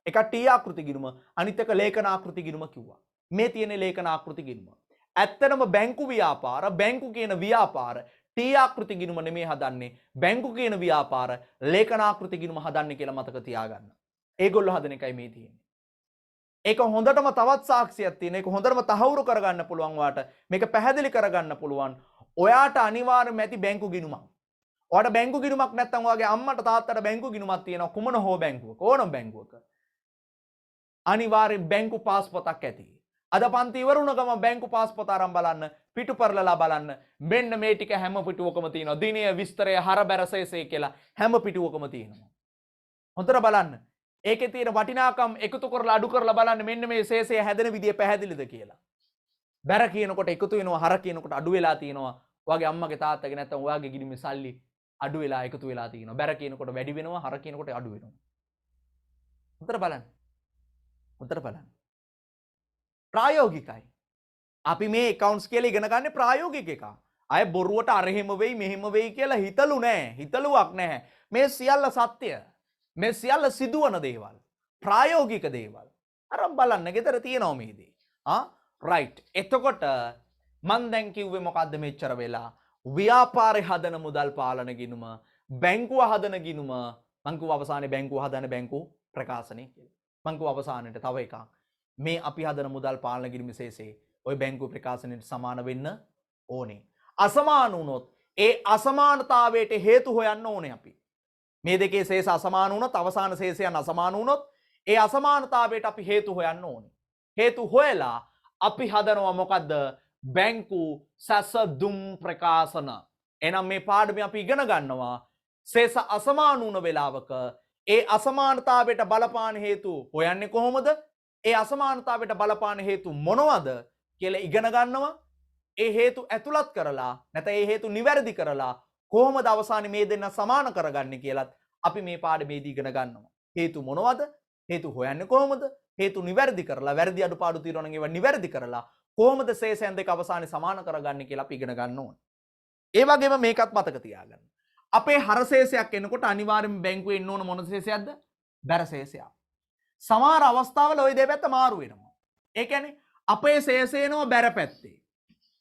Speaker 1: එක T ආකෘති ගිණුම, අනිත් එක ලේඛන ආකෘති ගිණුම කිව්වා. මේ තියෙන ලේඛන ආකෘති ගිණුම. ඇත්තටම බැංකු ව්‍යාපාර, බැංකු කියන ව්‍යාපාර T ආකෘති ගිණුම නෙමෙයි හදන්නේ. බැංකු කියන ව්‍යාපාර ලේඛන ආකෘති ගිණුම හදන්නේ කියලා මතක තියාගන්න. ඒගොල්ලෝ හදන එකයි මේ තියෙන්නේ. ඒක හොඳටම තවත් සාක්ෂියක් තියෙන. ඒක හොඳටම තහවුරු කරගන්න පුළුවන් වාට. මේක පැහැදිලි කරගන්න පුළුවන්. ඔයාට අනිවාර්යයෙන්ම ඇති බැංකු ගිණුමක්. ඔයාලට බැංකු ගිණුමක් නැත්නම් ඔයාගේ අම්මට තාත්තට බැංකු ගිණුමක් තියෙනවා කුමන හෝ බැංකුවක ඕනම බැංකුවක. අනිවාර්යෙන් බැංකු පාස් පොතක් ඇති. අද පන්ති ඉවර වුණ ගමන් බැංකු පාස් පොත අරන් බලන්න, පිටු පෙරලලා බලන්න. මෙන්න මේ ටික හැම පිටුවකම තියෙනවා. දිනය විස්තරය හරබැරසේසේ කියලා හැම පිටුවකම තියෙනවා. හොඳට බලන්න. ඒකේ තියෙන වටිනාකම් එකතු කරලා අඩු කරලා බලන්න මෙන්න මේ ශේෂය හැදෙන විදිය පැහැදිලිද කියලා. බැර කියනකොට එකතු වෙනවා, හර කියනකොට අඩු වෙලා තියෙනවා. ඔයාගේ අම්මගේ තාත්තගේ නැත්නම් ඔයාගේ ගිණුමේ සල්ලි අඩු වෙලා එකතු වෙලා තියෙනවා. බැර කියනකොට වැඩි වෙනවා, හර කියනකොට අඩු වෙනවා. හොඳට බලන්න. හොඳට බලන්න. ප්‍රායෝගිකයි. අපි මේ accounts කියලා ඉගෙන ගන්න ප්‍රායෝගික එකක්. අය බොරුවට අර එහෙම වෙයි මෙහෙම වෙයි කියලා හිතලු නෑ. හිතලුවක් නැහැ. මේ සියල්ල සත්‍ය. මේ සියල්ල සිදුවන දේවල්. ප්‍රායෝගික දේවල්. අරන් බලන්න ගෙදර තියෙනවා මේ දේ. රයිට්. එතකොට මන් දැන් කිව්වේ මොකද්ද මෙච්චර වෙලා? ව්‍යාපාරේ හදන මුදල් පාලන ගිණුම, බැංකුව හදන ගිණුම, මං කිව්ව අවසානයේ බැංකුව හදන බැංකු ප්‍රකාශනය කියලා. මං කිව්ව අවසානයේ තව එකක්. මේ අපි හදන මුදල් පාලන ගිණුම විශේෂේ ওই බැංකු ප්‍රකාශනයට සමාන වෙන්න ඕනේ. අසමාන වුණොත් ඒ අසමානතාවයට හේතු හොයන්න ඕනේ අපි. මේ දෙකේ ශේෂ අසමාන වුණොත් අවසාන ශේෂයන් අසමාන වුණොත් ඒ අසමානතාවයට අපි හේතු හොයන්න ඕනේ. හේතු හොයලා අපි හදනවා මොකද්ද? බැංකු සැසඳුම් ප්‍රකාශන. එහෙනම් මේ පාඩමේ අපි ඉගෙන ගන්නවා ශේෂ අසමාන වුණ වෙලාවක ඒ අසමානතාවයට බලපාන හේතු හොයන්නේ කොහොමද? ඒ අසමානතාවයට බලපාන හේතු මොනවද කියලා ඉගෙන ගන්නවා. ඒ හේතු ඇතුළත් කරලා නැත්නම් ඒ හේතු නිවැරදි කරලා කොහොමද අවසානයේ මේ දෙන්න සමාන කරගන්නේ කියලාත් අපි මේ පාඩමේදී ඉගෙන ගන්නවා. හේතු මොනවද? හේතු හොයන්නේ කොහොමද? හේතු නිවැරදි කරලා වැරදි අඩුපාඩු තියෙනවා නම් ඒවා නිවැරදි කරලා කොහොමද ශේෂයන් දෙක අවසානයේ සමාන කරගන්නේ කියලා අපි ඉගෙන ගන්න ඕනේ. ඒ වගේම මේකත් මතක තියාගන්න. අපේ හරශේෂයක් එනකොට අනිවාර්යයෙන්ම බැංකුවේ ඉන්න ඕන මොන ශේෂයක්ද? බැර ශේෂයක්. සමහර අවස්ථාවල ওই දෙපැත්ත මාරු වෙනවා. ඒ කියන්නේ අපේ ශේෂය එනවා බැර පැත්තේ.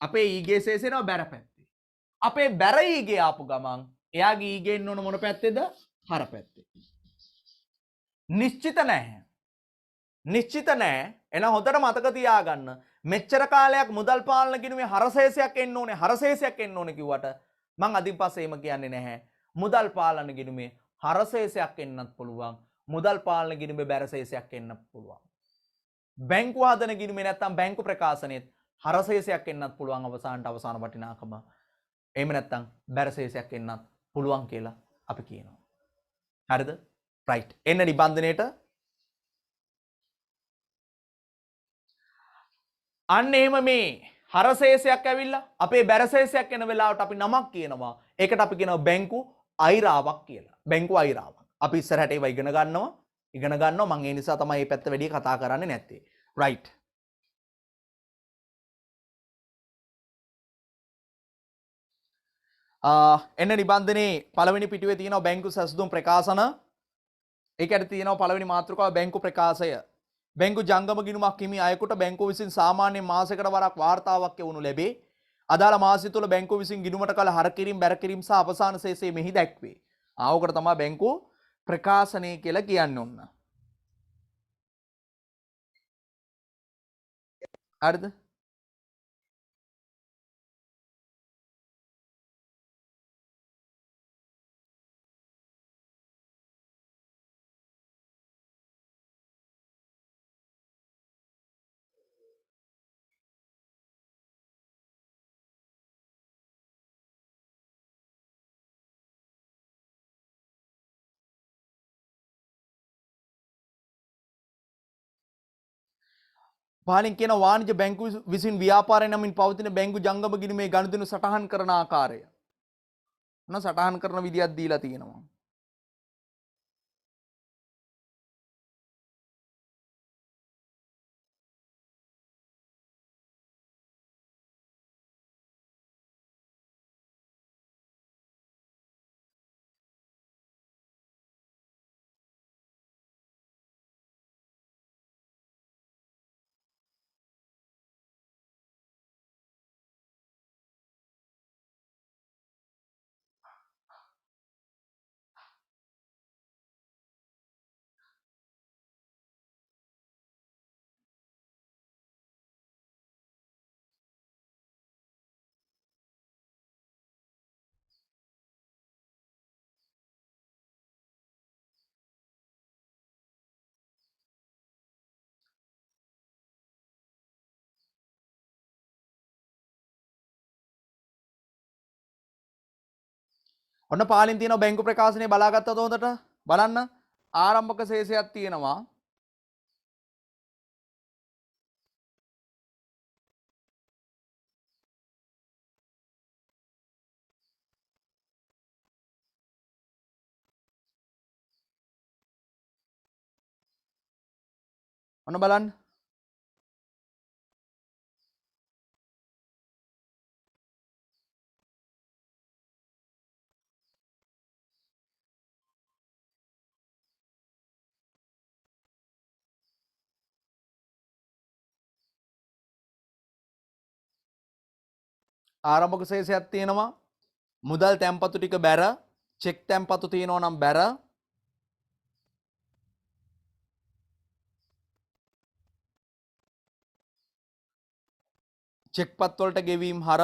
Speaker 1: අපේ ඊගේ ශේෂය එනවා බැර පැත්තේ. අපේ බැර ඊගේ ආපු ගමන් එයාගේ ඊගේ ඉන්න ඕන මොන පැත්තේද? හර පැත්තේ. නිශ්චිත නැහැ. නිශ්චිත නැහැ. එහෙනම් හොඳට මතක තියාගන්න. මෙච්චර කාලයක් මුදල් පාලන ගිණුමේ හරශේෂයක් එන්න ඕනේ, හරශේෂයක් එන්න ඕනේ කිව්වට මං අදින් පස්සේ එහෙම කියන්නේ නැහැ. මුදල් පාලන ගිණුමේ හරශේෂයක් එන්නත් පුළුවන්. මුදල් පාලන ගිණුමේ බැරශේෂයක් එන්නත් පුළුවන්. බැංකුව හදන ගිණුමේ නැත්තම් බැංකු ප්‍රකාශනයේත් හරශේෂයක් එන්නත් පුළුවන් අවසාන වටිනාකම. එහෙම නැත්තම් බැරශේෂයක් එන්නත් පුළුවන් කියලා අපි කියනවා. හරිද? රයිට්. එන්න නිබන්ධනයේට අන්න එහෙම මේ හරශේෂයක් ඇවිල්ලා අපේ බැරශේෂයක් එන වෙලාවට අපි නමක් කියනවා. ඒකට අපි කියනවා බැංකු අයිරාවක් කියලා. බැංකු අයිරාවක්. අපි ඉස්සරහට ඒවා ඉගෙන ගන්නවා. මම ඒ නිසා තමයි මේ පැත්ත වැඩි කතා කරන්නේ නැත්තේ. රයිට්. එන්න නිබන්ධනේ පළවෙනි පිටුවේ තියෙනවා බැංකු සැසඳුම් ප්‍රකාශන. ඒකට තියෙනවා පළවෙනි මාතෘකාව බැංකු ප්‍රකාශය. බැංකු ජංගම ගිණුමක් හිමි අයෙකුට බැංකුව විසින් සාමාන්‍යයෙන් මාසයකට වරක් වාර්තාවක් එවනු ලැබේ. අදාළ මාසය තුළ බැංකුව විසින් ගිණුමට කළ හර කිරීම බැර කිරීම සහ අවසාන ශේෂය මෙහි දැක්වේ. ආවකට තමයි බැංකු ප්‍රකාශනය කියලා කියන්නේ ඔන්න. හරිද? පාලින් කියන වාණිජ බැංකුව විසින් ව්‍යාපාරය නමින් පවතින බැංකු ජංගම ගිණුමේ ගනුදෙනු සටහන් කරන ආකාරය. මොන සටහන් කරන විදියක් දීලා තියෙනවා. ඔන්න පාලින් තියෙන බැංකු ප්‍රකාශනය බලාගත්තද හොඳට බලන්න ආරම්භක ශේෂයක් තියෙනවා ඔන්න බලන්න ආරම්භක ශේෂයක් තියෙනවා මුදල් තැන්පතු ටික බැර චෙක් තැන්පතු තියෙනවා නම් බැර චෙක්පත් වලට ගෙවීම් හර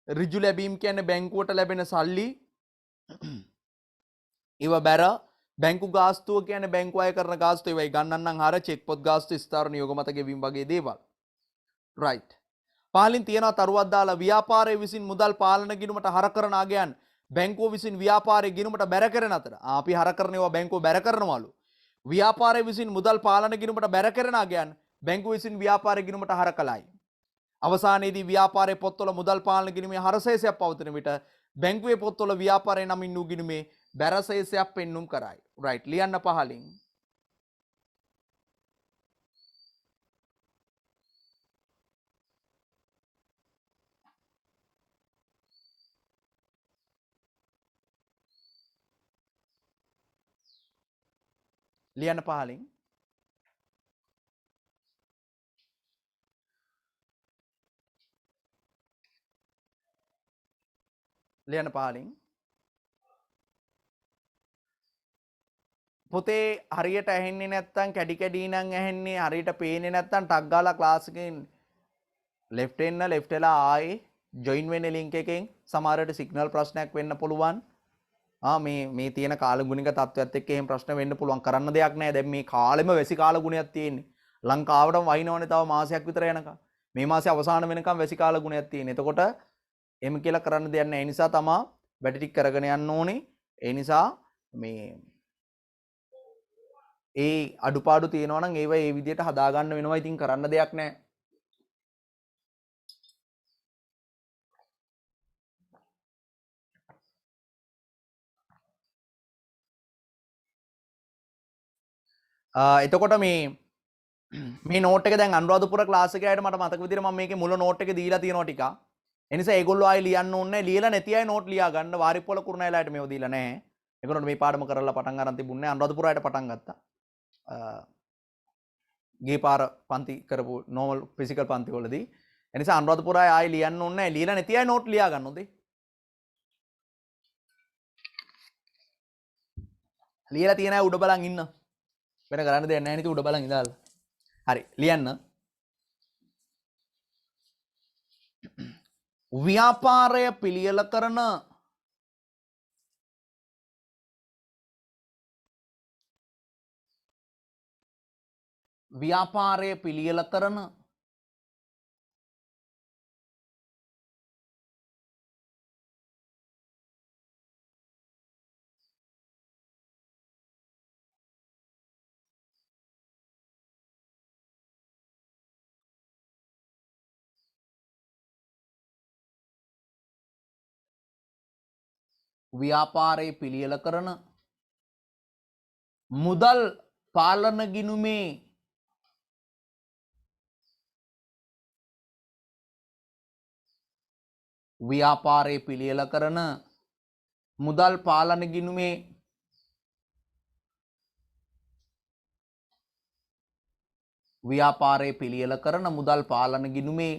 Speaker 1: ඍජු ලැබීම් කියන්නේ බැංකුවට ලැබෙන සල්ලි ඒව බැර බැංකු ගාස්තුව කියන්නේ බැංකු අය කරන ගාස්තුව ඒවයි ගන්නන්නම් හර චෙක් පොත් ගාස්තු ස්ථාවර නියෝග මත ගෙවීම් වගේ දේවල් රයිට් පහලින් තියෙනවා තරුවක් දාලා ව්‍යාපාරයේ විසින් මුදල් පාලන ගිණුමට හර කරන අගයන් බැංකුව විසින් ව්‍යාපාරයේ ගිණුමට බැර කරන අතර අපි හර කරන ඒවා බැංකුව බැර කරනවලු ව්‍යාපාරයේ විසින් මුදල් පාලන ගිණුමට බැර කරන අගයන් බැංකුව විසින් ව්‍යාපාරයේ ගිණුමට හර කළයි අවසානයේදී ව්‍යාපාරයේ පොත්වල මුදල් පාලන ගිණුමේ හරශේෂයක් පවතින විට බැංකුවේ පොත්වල ව්‍යාපාරයේ නමින් වූ ගිණුමේ බැරශේෂයක් පෙන්눔 කරයි. රයිට් ලියන්න පහලින්. ලියන්න පහලින්. ලියන්න පහලින්. පොතේ හරියට ඇහෙන්නේ නැත්නම් කැඩි කැඩි නම් ඇහෙන්නේ හරියට පේන්නේ නැත්නම් ටක් ගාලා ක්ලාස් එකෙන් left එන්න left වෙලා ආයේ join වෙන්න link එකෙන් සමහරවිට signal ප්‍රශ්නයක් වෙන්න පුළුවන් මේ තියෙන කාලගුණික තත්ත්වයක් එක්ක එහෙම ප්‍රශ්න වෙන්න පුළුවන් කරන්න දෙයක් නැහැ දැන් මේ කාලෙම වැසි කාලගුණයක් තියෙන්නේ ලංකාවටම වයින්නවනේ තව මාසයක් විතර යනකම් මේ මාසේ අවසාන වෙනකම් වැසි කාලගුණයක් තියෙන්නේ එතකොට එම් කියලා කරන්න දෙයක් නැහැ ඒ නිසා තමයි වැඩ ටික කරගෙන යන්න ඕනේ ඒ නිසා මේ ඒ අඩුපාඩු තියෙනවා නම් ඒව ඒ විදිහට හදාගන්න වෙනවා. ඉතින් කරන්න දෙයක් නැහැ. එතකොට මේ නෝට් එක දැන් අනුරාධපුර ක්ලාස් එකේ ආයෙත් මට මතක විදිහට මම මේකේ මුල නෝට් එක දීලා තියෙනවා ටිකක්. ඒ නිසා ඒගොල්ලෝ ආයෙ ලියන්න ඕනේ නැහැ. ලියලා නැති අය නෝට් ලියා ගන්න. වාරිපොල කුරුණෑලාට මේව දීලා නැහැ. ඒගොල්ලෝ මේ පාඩම කරලා පටන් ගන්න තිබුණේ අනුරාධපුර ආයෙත් පටන් ගත්තා. ගේ පාර පන්ති කරපු නෝමල් ෆිසිකල් පන්ති වලදී ඒ නිසා අනුරාධපුර ආයෙ ලියන්න ඕනේ නැහැ. ලියලා නැති අය නෝට් ලියා ගන්න උදේ. ලියලා තියෙන අය උඩ බලන් ඉන්න. වෙන කරන්න දෙයක් නැහැ නේද උඩ බලන් ඉඳලා. හරි ලියන්න. ව්‍යාපාරය පිළියෙල කරන ව්‍යාපාරය පිළියෙල කරන ව්‍යාපාරය පිළියෙල කරන මුදල් පාලන ගිණුමේ ව්‍යාපාරය පිළියෙල කරන මුදල් පාලන ගිණුමේ ව්‍යාපාරය පිළියෙල කරන මුදල් පාලන ගිණුමේ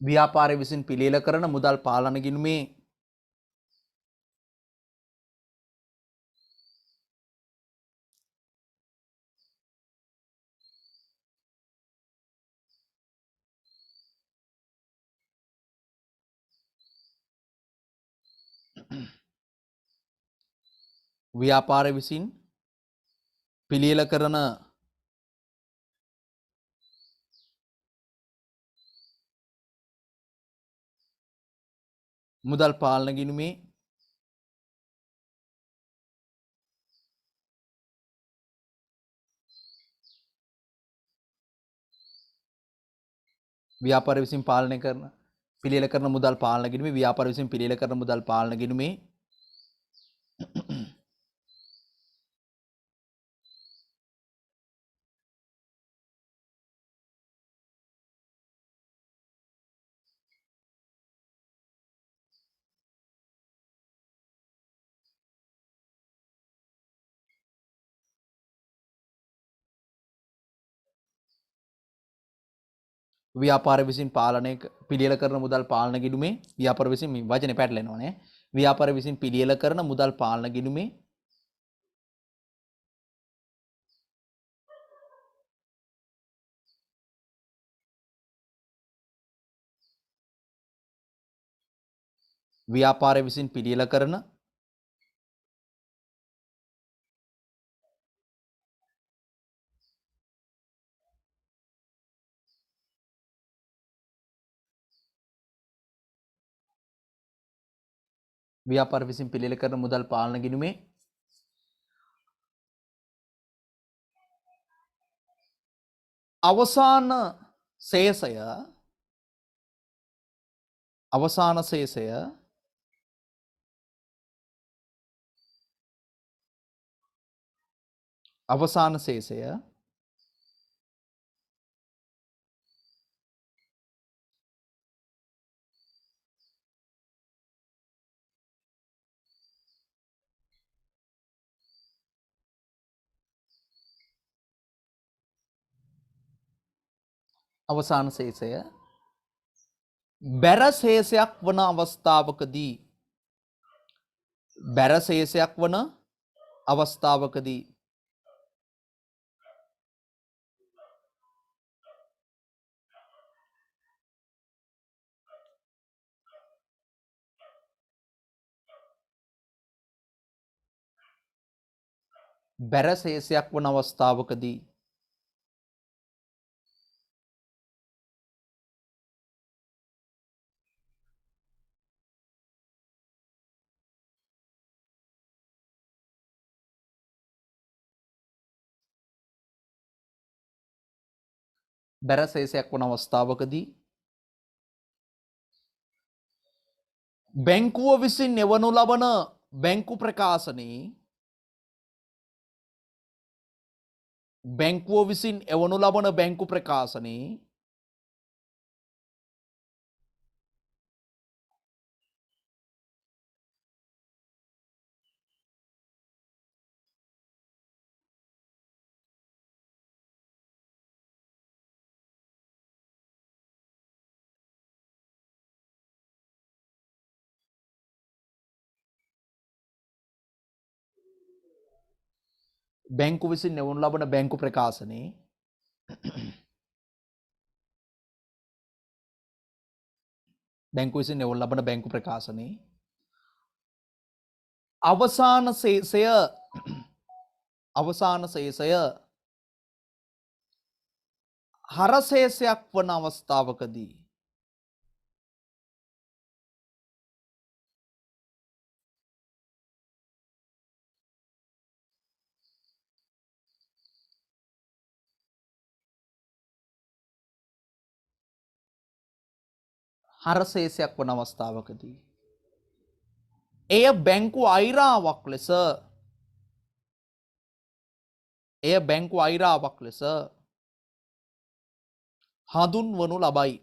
Speaker 1: ව්‍යාපාරය විසින් පිළියෙල කරන මුදල් පාලන ගිණුමේ ව්‍යාපාර විසින් පිළියෙල කරන මුදල් පාලන ගිණුමේ ව්‍යාපාර විසින් පාලනය කරන පිළියෙල කරන මුදල් පාලන ගිණුමේ ව්‍යාපාර විසින් පිළියෙල කරන මුදල් පාලන ගිණුමේ ව්‍යාපාර විසින් පාලනය පිළියෙල කරන මුදල් පාලන ගිණුමේ ව්‍යාපාර විසින් මේ වචනේ පැටලෙනවා නේ ව්‍යාපාර විසින් පිළියෙල කරන මුදල් පාලන ගිණුමේ ව්‍යාපාර විසින් පිළියෙල කරන ව්‍යාපාර විසින් පිළියෙල කරන මුදල් පාලන ගිණුමේ අවසාන ශේෂය අවසාන ශේෂය අවසාන ශේෂය අවසාන ශේෂය බැර ශේෂයක් වන අවස්ථාවකදී බැර ශේෂයක් වන අවස්ථාවකදී බැර ශේෂයක් වන අවස්ථාවකදී බැර ශේෂයක් වන අවස්ථාවකදී බැංකුව විසින් එවනු ලබන බැංකු ප්‍රකාශනයේ බැංකුව විසින් එවනු ලබන බැංකු ප්‍රකාශනයේ බැංකු විසින් එවනු ලබන බැංකු ප්‍රකාශනයේ බැංකු විසින් එවනු ලබන බැංකු ප්‍රකාශනයේ අවසාන ශේෂය අවසාන ශේෂය හරශේෂයක් වන අවස්ථාවකදී හරශේෂයක් වන අවස්ථාවකදී එය බැංකු අයිරාවක් ලෙස එය බැංකු අයිරාවක් ලෙස හඳුන්වනු ලබයි.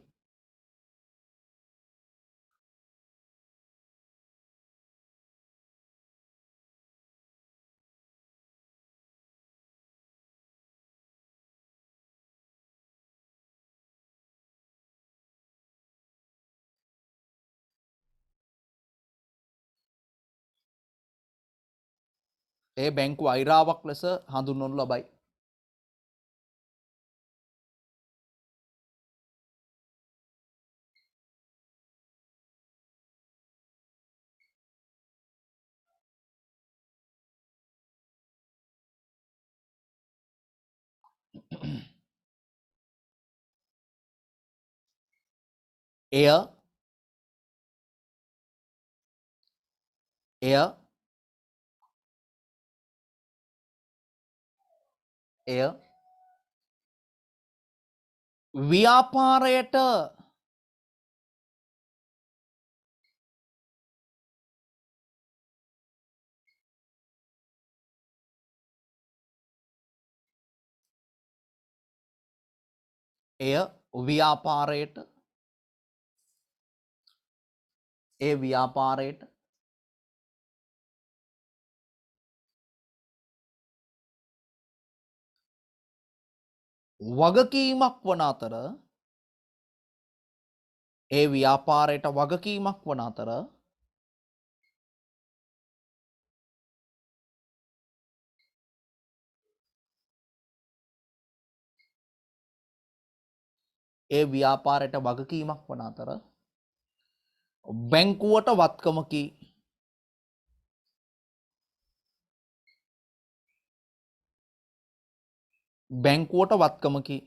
Speaker 1: එය බැංකු අයිරාවක් ලෙස හඳුන්වනු ලබයි. එය එය එය ව්‍යාපාරයට එය ව්‍යාපාරයට ඒ ව්‍යාපාරයට වගකීමක් වන අතර ඒ ව්‍යාපාරයට වගකීමක් වන අතර ඒ ව්‍යාපාරයට වගකීමක් වන අතර බැංකුවට වත්කමකි බැංකුවට වත්කමකි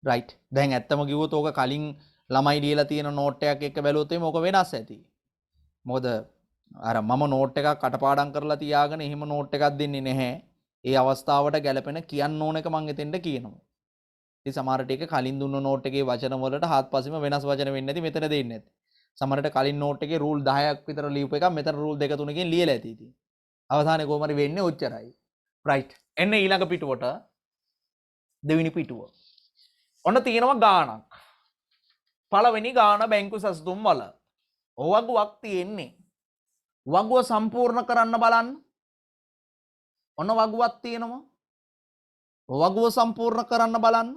Speaker 1: රයිට් දැන් ඇත්තම කිව්වොත් ඕක කලින් ළමයි ලියලා තියෙන නෝට් එකක් එක්ක බැලුවොත් එimhe ඕක වෙනස් ඇති. මොකද අර මම නෝට් එකක් කටපාඩම් කරලා තියාගෙන එහෙම නෝට් එකක් දෙන්නේ නැහැ. ඒ අවස්ථාවට ගැලපෙන කියන්න ඕන එක මම එතෙන්ට කියනවා. ඉතින් සමහර ටික කලින් දුන්න නෝට් එකේ වචන වලට හාත්පසින්ම වෙනස් වචන වෙන්නේ නැති මෙතන දෙන්නේ නැති. සමහරට කලින් නෝට් එකේ රූල් 10ක් විතර ලියපු එකක් මෙතන රූල් 2 3කින් ලියලා ඇති ඉතින්. අවසානයේ කොහමද වෙන්නේ ඔච්චරයි. රයිට්. එන්න ඊළඟ පිටුවට දෙවෙනි පිටුව. ඔන්න තියෙනවා ගාණක්. පළවෙනි ගාණ බැංකු සැසඳුම් වල. වගුවක් තියෙන්නේ. වගුව සම්පූර්ණ කරන්න බලන්න. ඔන්න වගුවක් තියෙනවා. වගුව සම්පූර්ණ කරන්න බලන්න.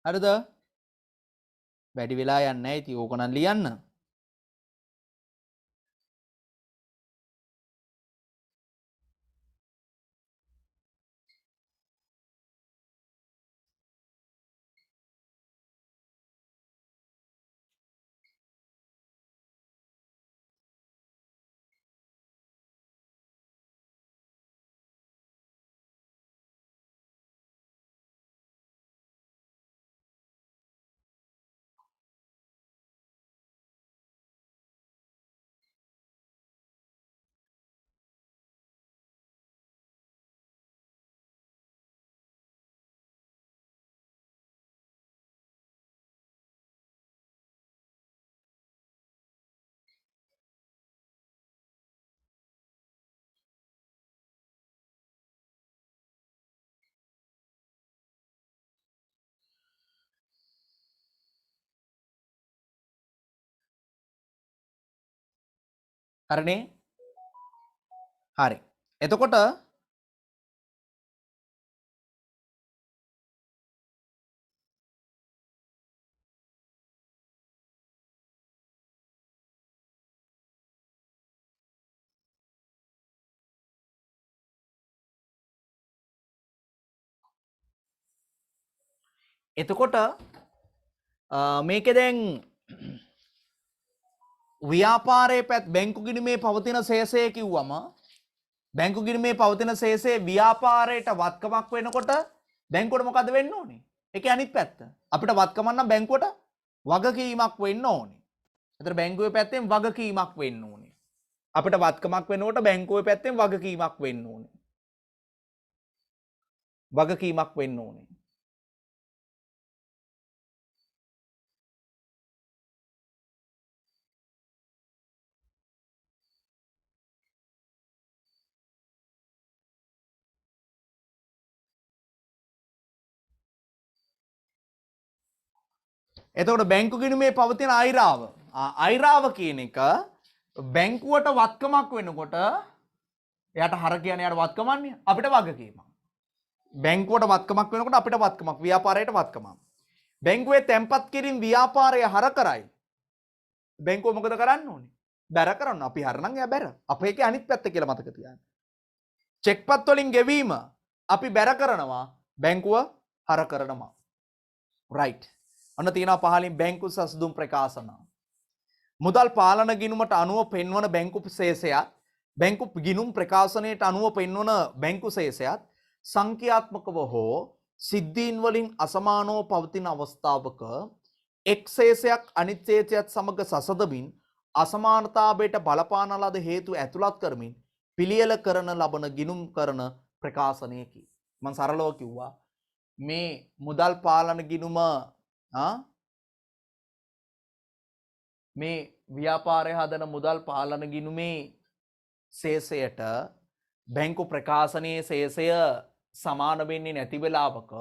Speaker 1: හරිද? වැඩි වෙලා යන්නේ නැහැ. ඉතින් ඕක නම් ලියන්න. හරිනේ? හරි. එතකොට මේකේ දැන් ව්‍යාපාරයේ පැත් බැංකු ගිණුමේ පවතින ශේෂය කිව්වම බැංකු ගිණුමේ පවතින ශේෂය ව්‍යාපාරයට වත්කමක් වෙනකොට බැංකුවට මොකද වෙන්න ඕනේ? ඒකේ අනිත් පැත්ත. අපිට වත්කමක් නම් බැංකුවට වගකීමක් වෙන්න ඕනේ. ඒතර බැංකුවේ පැත්තෙන් වගකීමක් වෙන්න ඕනේ. අපිට වත්කමක් වෙනකොට බැංකුවේ පැත්තෙන් වගකීමක් වෙන්න ඕනේ. වගකීමක් වෙන්න ඕනේ. එතකොට බැංකු ගිණුමේ පවතින අයිරාව. අයිරාව කියන එක බැංකුවට වත්කමක් වෙනකොට එයාට හර කියන්නේ යාට වත්කමන්නේ අපිට වගකීමක්. බැංකුවට වත්කමක් වෙනකොට අපිට වත්කමක් ව්‍යාපාරයට වත්කමක්. බැංකුවේ තැන්පත් කිරීම ව්‍යාපාරය හර කරයි. බැංකුව මොකද කරන්න ඕනේ? බැර කරන්න. අපි හර නම් එයා බැර. අපේ එකේ අනිත් පැත්ත කියලා මතක තියාගන්න. චෙක්පත් වලින් ගෙවීම අපි බැර කරනවා බැංකුව හර කරනවා. රයිට්. ඔන්න තියෙනවා පහලින් බැංකු සසුදුම් ප්‍රකාශන. මුදල් පාලන ගිණුමට අනුව පෙන්වන බැංකු ශේෂයත් බැංකු ගිණුම් ප්‍රකාශනයට අනුව පෙන්වන බැංකු ශේෂයත් සංඛ්‍යාත්මකව හෝ සිද්ධීන් වලින් අසමානව පවතින අවස්ථාවක එක් ශේෂයක් අනිත් ශේෂයත් සමග සසදමින් අසමානතාවයට බලපාන ලද හේතු ඇතුළත් කරමින් පිළියෙල කරන ලබන ගිණුම් කරන ප්‍රකාශනයකි. මම සරලව කිව්වා මේ මුදල් පාලන ගිණුම මේ ව්‍යාපාරය හදන මුදල් පාලන ගිණුමේ ශේෂයට බැංකු ප්‍රකාශනයේ ශේෂය සමාන වෙන්නේ නැති වෙලාවක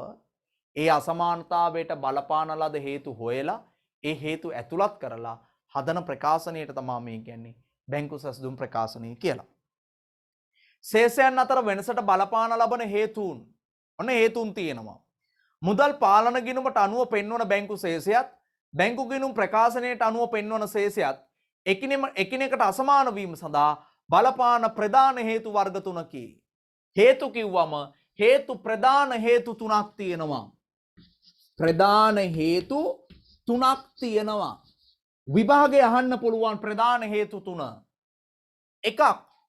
Speaker 1: ඒ අසමානතාවයට බලපාන ලද හේතු හොයලා ඒ හේතු ඇතුළත් කරලා හදන ප්‍රකාශනයට තමයි මේ කියන්නේ බැංකු සසුදුම් ප්‍රකාශනය කියලා. ශේෂයන් අතර වෙනසට බලපාන ලබන හේතුන් ඔන්න හේතුන් තියෙනවා. මුදල් පාලන ගිණුමට අනුව පෙන්වන බැංකු ශේෂයත් බැංකු ගිණුම් ප්‍රකාශනයට අනුව පෙන්වන ශේෂයත් එකිනෙකට අසමාන වීම සඳහා බලපාන ප්‍රධාන හේතු වර්ග තුනකි. හේතු කිව්වම හේතු ප්‍රධාන හේතු තුනක් තියෙනවා. ප්‍රධාන හේතු තුනක් තියෙනවා. විභාගය අහන්න පුළුවන් ප්‍රධාන හේතු තුන. එකක්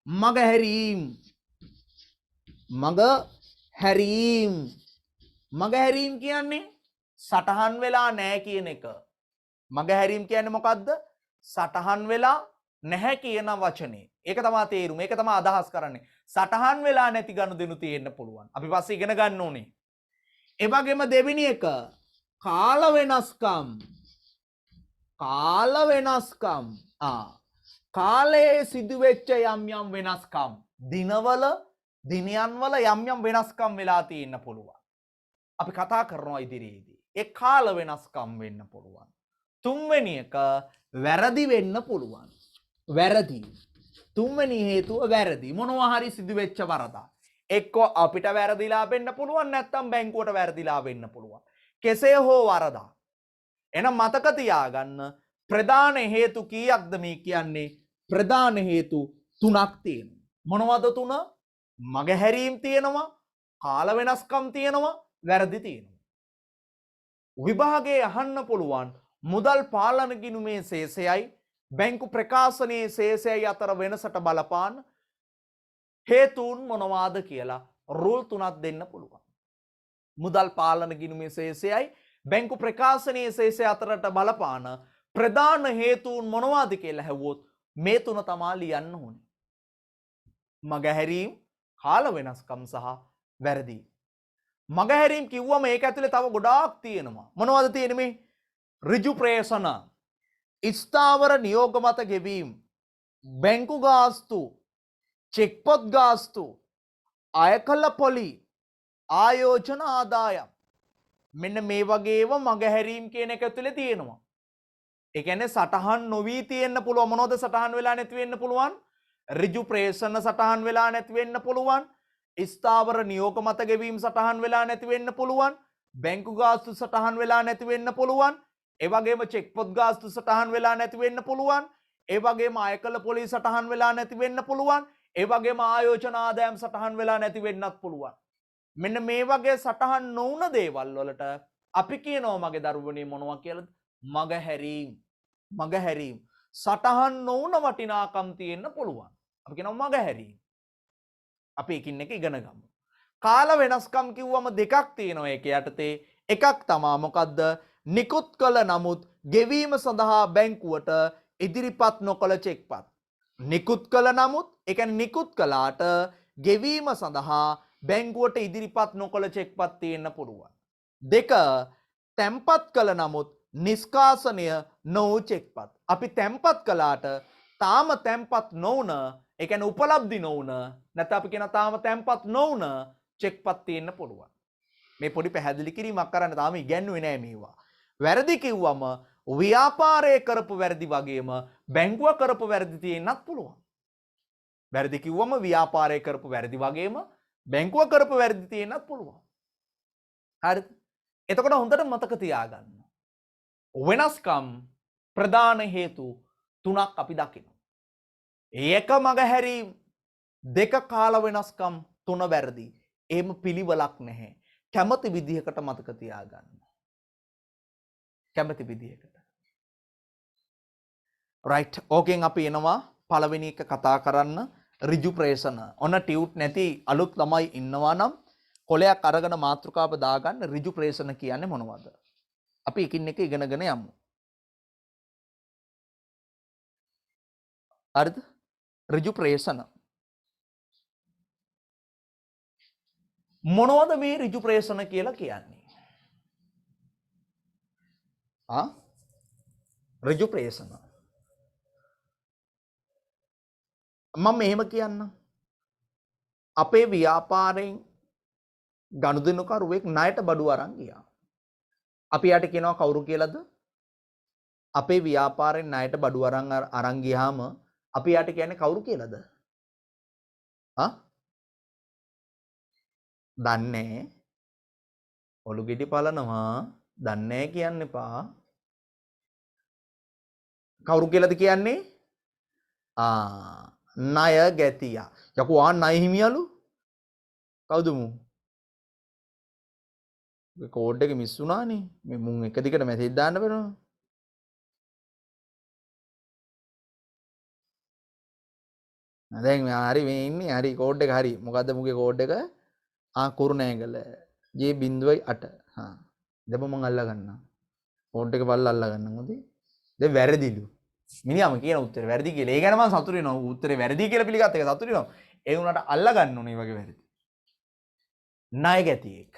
Speaker 1: මග හැරීම්. මග හැරීම්. මග හැරීම් කියන්නේ සටහන් වෙලා නැහැ කියන එක. මග හැරීම් කියන්නේ මොකද්ද? සටහන් වෙලා නැහැ කියන වචනේ. ඒක තමයි තේරුම. ඒක තමයි අදහස් කරන්නේ. සටහන් වෙලා නැති ගනුදෙනු තියෙන්න පුළුවන්. අපි පස්සේ ඉගෙන ගන්න ඕනේ. ඒ වගේම දෙවෙනි එක කාල වෙනස්කම්. කාල වෙනස්කම්. කාලයේ සිදුවෙච්ච යම් යම් වෙනස්කම්. දිනවල දිනයන් වල යම් යම් වෙනස්කම් වෙලා තියෙන්න පුළුවන්. අපි කතා කරනවා ඉදිරියේදී. ඒ කාල වෙනස්කම් වෙන්න පුළුවන්. තුන්වෙනි එක වැරදි වෙන්න පුළුවන්. වැරදි. තුන්වෙනි හේතුව වැරදි. මොනවා හරි සිදුවෙච්ච වරදක්. එක්ක අපිට වැරදිලා වෙන්න පුළුවන් නැත්නම් බැංකුවට වැරදිලා වෙන්න පුළුවන්. කෙසේ හෝ වරදා. එනම් මතක තියාගන්න ප්‍රධාන හේතු කීයක්ද මේ කියන්නේ? ප්‍රධාන හේතු 3ක් තියෙනවා. මොනවද 3? මගහැරීම් තියෙනවා, කාල වෙනස්කම් තියෙනවා, වැරදි තියෙනවා. විභාගයේ අහන්න පුළුවන් මුදල් පාලන ගිණුමේ ශේෂයයි බැංකු ප්‍රකාශනයේ ශේෂයයි අතර වෙනසට බලපාන හේතුන් මොනවාද කියලා රූල් 3ක් දෙන්න පුළුවන්. මුදල් පාලන ගිණුමේ ශේෂයයි බැංකු ප්‍රකාශනයේ ශේෂය අතරට බලපාන ප්‍රධාන හේතුන් මොනවාද කියලා ඇහුවොත් මේ 3 තමයි ලියන්න ඕනේ. මගහැරීම්, කාල වෙනස්කම් සහ වැරදි. මගහැරීම් කිව්වම ඒක ඇතුලේ තව ගොඩාක් තියෙනවා. මොනවද තියෙන්නේ මේ? ඍජු ප්‍රේෂණ, ස්ථාවර නියෝග මත ගෙවීම, බැංකු ගාස්තු, චෙක්පොත් ගාස්තු, අයකල පොලි, ආයෝජන ආදායම්. මෙන්න මේ වගේ ඒවා මගහැරීම් කියන එක ඇතුලේ තියෙනවා. ඒ කියන්නේ සටහන් නොවි තියෙන්න පුළුවන්. මොනවද සටහන් වෙලා නැති වෙන්න පුළුවන්? ඍජු ප්‍රේෂණ සටහන් වෙලා නැති වෙන්න පුළුවන්. ස්ථාවර නියෝග මත ගෙවීම සටහන් වෙලා නැති වෙන්න පුළුවන්. බැංකු ගාස්තු සටහන් වෙලා නැති වෙන්න පුළුවන්. ඒ වගේම චෙක්පොත් ගාස්තු සටහන් වෙලා නැති වෙන්න පුළුවන්. ඒ වගේම අයකල පොලි සටහන් වෙලා නැති වෙන්න පුළුවන්. ඒ වගේම ආයෝජන ආදායම් සටහන් වෙලා නැති වෙන්නත් පුළුවන්. මෙන්න මේ වගේ සටහන් නොවුන දේවල් වලට අපි කියනවා මගේ දරුවනේ මොනවා කියලාද? මගහැරීම්. මගහැරීම්. සටහන් නොවුන වටිනාකම් තියෙන්න පුළුවන්. අපි කියනවා මගහැරීම්. අපි එකින් එක ඉගෙන ගමු. කාල වෙනස්කම් කිව්වම දෙකක් තියෙනවා ඒක යටතේ. එකක් තමා මොකද්ද? නිකුත් කළ නමුත් ගෙවීම සඳහා බැංකුවට ඉදිරිපත් නොකළ චෙක්පත්. නිකුත් කළ නමුත් ඒ කියන්නේ නිකුත් කළාට ගෙවීම සඳහා බැංකුවට ඉදිරිපත් නොකළ චෙක්පත් තියෙන්න පුළුවන්. දෙක, තැන්පත් කළ නමුත් නිෂ්කාසනය නොවූ චෙක්පත්. අපි තැන්පත් කළාට තාම තැන්පත් නොවුන, ඒ කියන්නේ උපලබ්ධි නොවුන, නැත්නම් අපි කියන තාම තැන්පත් නොවුන චෙක්පත් තියෙන්න පුළුවන්. මේ පොඩි පැහැදිලි කිරීමක් කරන්න තාම ඉගැන්වුවේ නෑ මේවා. වැරදි කිව්වම ව්‍යාපාරයේ කරපු වැරදි වගේම බැංකුව කරපු වැරදි තියෙන්නත් පුළුවන්. වැරදි කිව්වම ව්‍යාපාරයේ කරපු වැරදි වගේම බැංකුව කරපු වැරදි තියෙන්නත් පුළුවන්. හරිද? එතකොට හොඳට මතක තියාගන්න. වෙනස්කම් ප්‍රධාන හේතු 3ක් අපි දකිනවා. එක මගහැරීම්, දෙක කාල වෙනස්කම්, 3 වැරදි. එහෙම පිළිවෙලක් නැහැ. කැමති විදිහකට මතක තියාගන්න. කැමති විදිහකට. රයිට්. ඕකෙන් අපි එනවා පළවෙනි එක කතා කරන්න ඍජු ප්‍රේෂණ. ඔන්න ටියුට් නැති අලුත් ළමයි ඉන්නවා නම් කොලයක් අරගෙන මාතෘකාව දාගන්න ඍජු ප්‍රේෂණ කියන්නේ මොනවද? අපි එකින් එක ඉගෙනගෙන යමු. හරිද? ඍජු ප්‍රේෂණ. මොනවද මේ ඍජු ප්‍රේෂණ කියලා කියන්නේ? ඍජු ප්‍රේෂණ. මම එහෙම කියන්නම්. අපේ ව්‍යාපාරයෙන් ගනුදෙනුකරුවෙක් ණයට බඩු අරන් ගියා. අපි යාට කියනවා කවුරු කියලාද? අපේ ව්‍යාපාරයෙන් ණයට බඩු අරන් ගියාම අපි යාට කියන්නේ කවුරු කියලාද? දන්නේ ඔලු ගෙඩි පලනවා. දන්නේ කියන්න එපා. කවුරු කියලාද කියන්නේ? ණය ගැතියා. යකෝ ණය හිමියලු. කවුද මු? කෝඩ් එක මිස් වුණානේ. මේ මුන් එක දිගට මැසේජ් දාන්න වෙනවා. දැන් හරි මේ ඉන්නේ. හරි කෝඩ් එක හරි. මොකද්ද මුගේ කෝඩ් එක? කුරුණෑගල J.8. දැන් මම අල්ලා ගන්නවා. කෝඩ් එක බලලා අල්ලා ගන්න හොඳේ. දැන් වැරදිලු. මිනිහාම කියන උත්තරේ වැරදි කියලා. ඒ ගැන මම සතුටු වෙනවා. උත්තරේ වැරදි කියලා පිළිගත්ත එක සතුටු වෙනවා. ඒ වුණාට අල්ලා ගන්න ඕනේ මේ වගේ වැරදි. ණය ගැතියෙක්.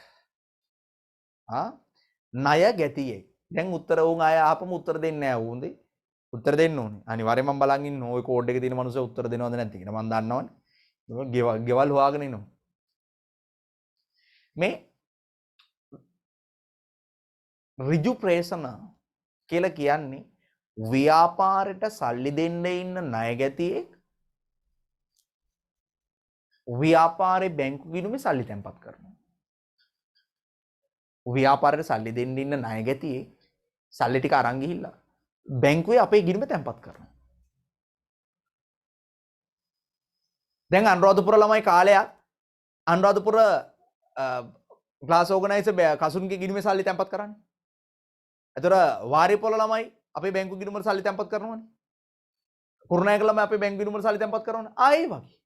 Speaker 1: ණය ගැතියෙක්. දැන් උත්තර උන් ආය ආපම උත්තර දෙන්නේ නැහැ උන්දේ. උත්තර දෙන්න ඕනේ. අනිවාර්යයෙන් මම බලන් ඉන්න ඕයි කෝඩ් එකේ තියෙන මනුස්සය උත්තර දෙනවද නැද්ද කියලා. මම දන්නවනේ. ගෙවල් හොයාගෙන ඉන්නවා. මේ ඍජු ප්‍රේෂණ කියලා කියන්නේ ව්‍යාපාරයට සල්ලි දෙන්න ඉන්න ණය ගැතියෙක් ව්‍යාපාරේ බැංකු ගිණුමේ සල්ලි තැන්පත් කරනවා. ව්‍යාපාරයට සල්ලි දෙන්න ඉන්න ණය ගැතියේ සල්ලි ටික අරන් ගිහිල්ලා බැංකුවේ අපේ ගිණුම තැන්පත් කරනවා. දැන් අනුරාධපුර ළමයි කාලයක් අනුරාධපුර ක්ලාස් ඕගනයිසර් කසුන්ගේ ගිණුමේ සල්ලි තැන්පත් කරන්නේ. එතකොට වාරිපොළ ළමයි අපේ බැංකු ගිණුමට සල්ලි තැන්පත් කරනවනේ. කුරුණෑගල ළමයි අපේ බැංකු ගිණුමට සල්ලි තැන්පත් කරනවනේ. ආයේ වගේ.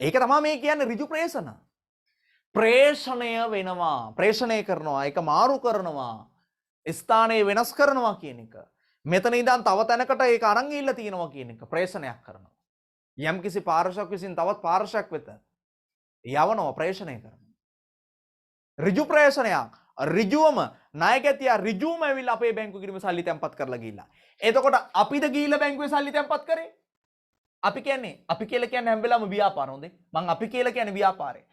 Speaker 1: ඒක තමයි මේ කියන්නේ ඍජු ප්‍රේෂණ. ප්‍රේෂණය වෙනවා. ප්‍රේෂණය කරනවා. ඒක මාරු කරනවා. ස්ථානය වෙනස් කරනවා කියන එක. මෙතන ඉඳන් තව තැනකට ඒක අරන් ගිහිල්ලා තියෙනවා කියන එක ප්‍රේෂණයක් කරනවා. යම් කිසි පාර්ශවයක් විසින් තවත් පාර්ශවයක් වෙත යවනවා ප්‍රේෂණය කරනවා. ඍජු ප්‍රේෂණයක්. ඍජුවම ණයගැතියා ඍජුවම ඇවිල්ලා අපේ බැංකු ගිණුමේ සල්ලි තැන්පත් කරලා ගිහිල්ලා. එතකොට අපිද ගිහිල්ලා බැංකුවේ සල්ලි තැන්පත් කරේ? අපි කියලා කියන්නේ හැම වෙලාවම ව්‍යාපාර හොඳේ. මං අපි කියලා කියන්නේ ව්‍යාපාරේ.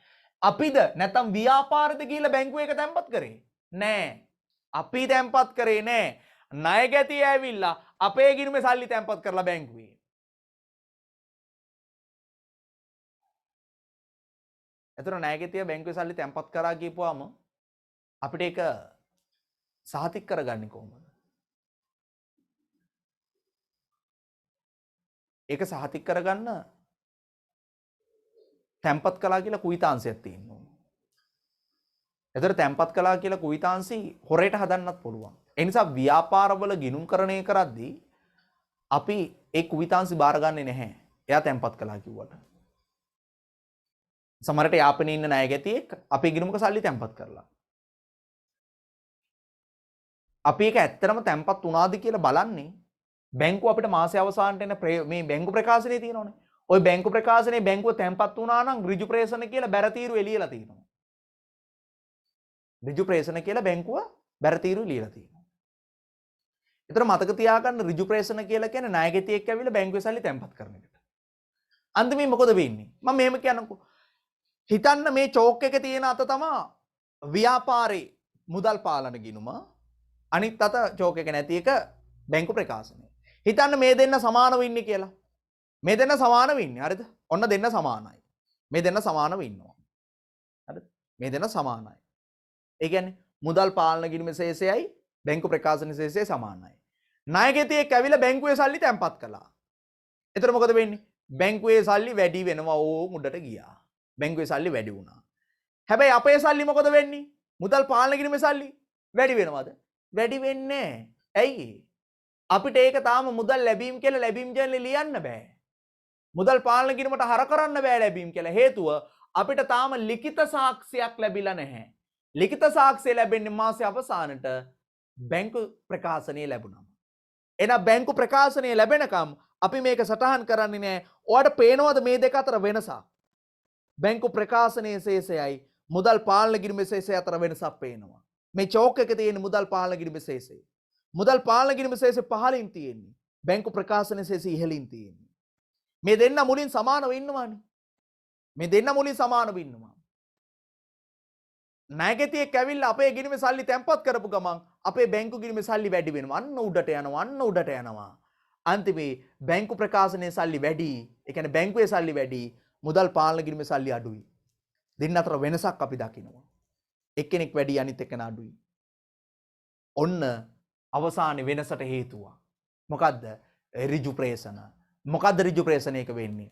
Speaker 1: අපිද නැත්තම් ව්‍යාපාරෙද ගිහිල්ලා බැංකුවේ එක තැන්පත් කරේ? නෑ. අපි තැන්පත් කරේ නෑ. ණයගැතියා ඇවිල්ලා අපේ ගිණුමේ සල්ලි තැන්පත් කරලා බැංකුවේ. එතන ණයගැතියා බැංකුවේ සල්ලි තැන්පත් කරා කියපුවාම අපිට ඒක සහතික කරගන්නේ කොහොමද? ඒක සහතික කරගන්න තැන්පත් කළා කියලා කුයිතාංශයක් තියෙනවා. එතකොට තැන්පත් කළා කියලා කුයිතාංශي හොරේට හදන්නත් පුළුවන්. ඒ නිසා ව්‍යාපාරවල ගිණුම්කරණය කරද්දී අපි ඒ කුයිතාංශي බාරගන්නේ නැහැ. එයා තැන්පත් කළා කිව්වට. සමහරට යාපනයේ ඉන්න ණයගැතියෙක් අපේ ගිණුමක සල්ලි තැන්පත් කරලා. අපි ඒක ඇත්තටම තැන්පත් වුණාද කියලා බලන්නේ බැංකුව අපිට මාසය අවසානට එන මේ බැංකු ප්‍රකාශනයේ තියෙනවනේ. ওই බැංකු ප්‍රකාශනයේ බැංකුව තැන්පත් වුණා නම් ඍජු ප්‍රේෂණ කියලා බැරතීරු එළියලා තියෙනවා. ඍජු ප්‍රේෂණ කියලා බැංකුව බැරතීරු ලියලා තියෙනවා. ඒතර මතක තියාගන්න ඍජු ප්‍රේෂණ කියලා කියන්නේ ණයගැතියෙක් ඇවිල්ලා බැංකුවේ සල්ලි තැන්පත් කරන එකට. අන්තිමේ මොකද වෙන්නේ? මම මෙහෙම කියන්නකෝ. හිතන්න මේ චෝක් එකේ තියෙන අත තමයි ව්‍යාපාරේ මුදල් පාලන ගිණුම. අනිත් අත චෝක් එක නැති එක බැංකු ප්‍රකාශනය. හිතන්න මේ දෙන්න සමානව ඉන්නේ කියලා. මේ දෙන්න සමානව ඉන්නේ. හරිද? ඔන්න දෙන්න සමානයි. මේ දෙන්න සමානව ඉන්නවා. හරිද? මේ දෙන්න සමානයි. ඒ කියන්නේ මුදල් පාලන ගිණුමේ ශේෂයයි බැංකු ප්‍රකාශන ශේෂයයි සමානයි. ණයගැතියෙක් ඇවිල්ලා බැංකුවේ සල්ලි තැන්පත් කළා. එතකොට මොකද වෙන්නේ? බැංකුවේ සල්ලි වැඩි වෙනවා ඕ මුඩට ගියා. බැංකුවේ සල්ලි වැඩි වුණා. හැබැයි අපේ සල්ලි මොකද වෙන්නේ? මුදල් පාලන ගිණුමේ සල්ලි වැඩි වෙනවද? වැඩි වෙන්නේ නැහැ. ඇයි? අපිට ඒක තාම මුදල් ලැබීම් කියලා ලැබීම් ජර්නලේ ලියන්න බෑ. මුදල් පාලන ගිණුමට හර කරන්න බෑ ලැබීම් කියලා. හේතුව අපිට තාම ලිඛිත සාක්ෂියක් ලැබිලා නැහැ. ලිඛිත සාක්ෂිය ලැබෙන්නේ මාසයේ අවසානට බැංකු ප්‍රකාශනය ලැබුණාම. එහෙනම් බැංකු ප්‍රකාශනය ලැබෙනකම් අපි මේක සටහන් කරන්නේ නැහැ. ඔයාලට පේනවද මේ දෙක අතර වෙනසක්? බැංකු ප්‍රකාශනයේ ශේෂයයි මුදල් පාලන ගිණුමේ ශේෂය අතර වෙනසක් පේනවා. මේ චෝක් එකේ තියෙන මුදල් පාලන ගිණුමේ ශේෂය. මුදල් පාලන ගිණුමේ ශේෂය පහළින් තියෙන්නේ. බැංකු ප්‍රකාශනයේ ශේෂය ඉහළින් තියෙන්නේ. මේ දෙන්න මුලින් සමානව ඉන්නවානේ. මේ දෙන්න මුලින් සමානව ඉන්නවා. ණයගැතියෙක් ඇවිල්ලා අපේ ගිණුමේ සල්ලි තැන්පත් කරපු ගමන් අපේ බැංකු ගිණුමේ සල්ලි වැඩි වෙනවා. අන්න උඩට යනවා. අන්න උඩට යනවා. අන්තිමේ බැංකු ප්‍රකාශනයේ සල්ලි වැඩි. ඒ කියන්නේ බැංකුවේ සල්ලි වැඩි. මුදල් පාලන ගිණුමේ සල්ලි අඩුයි. දෙන්න අතර වෙනසක් අපි දකිනවා. එක්කෙනෙක් වැඩි අනිත් එක්කෙනා අඩුයි. ඔන්න අවසානයේ වෙනසට හේතුව. මොකද්ද? ඍජු ප්‍රේෂණ. මොකද්ද ඍජු ප්‍රේෂණයක වෙන්නේ?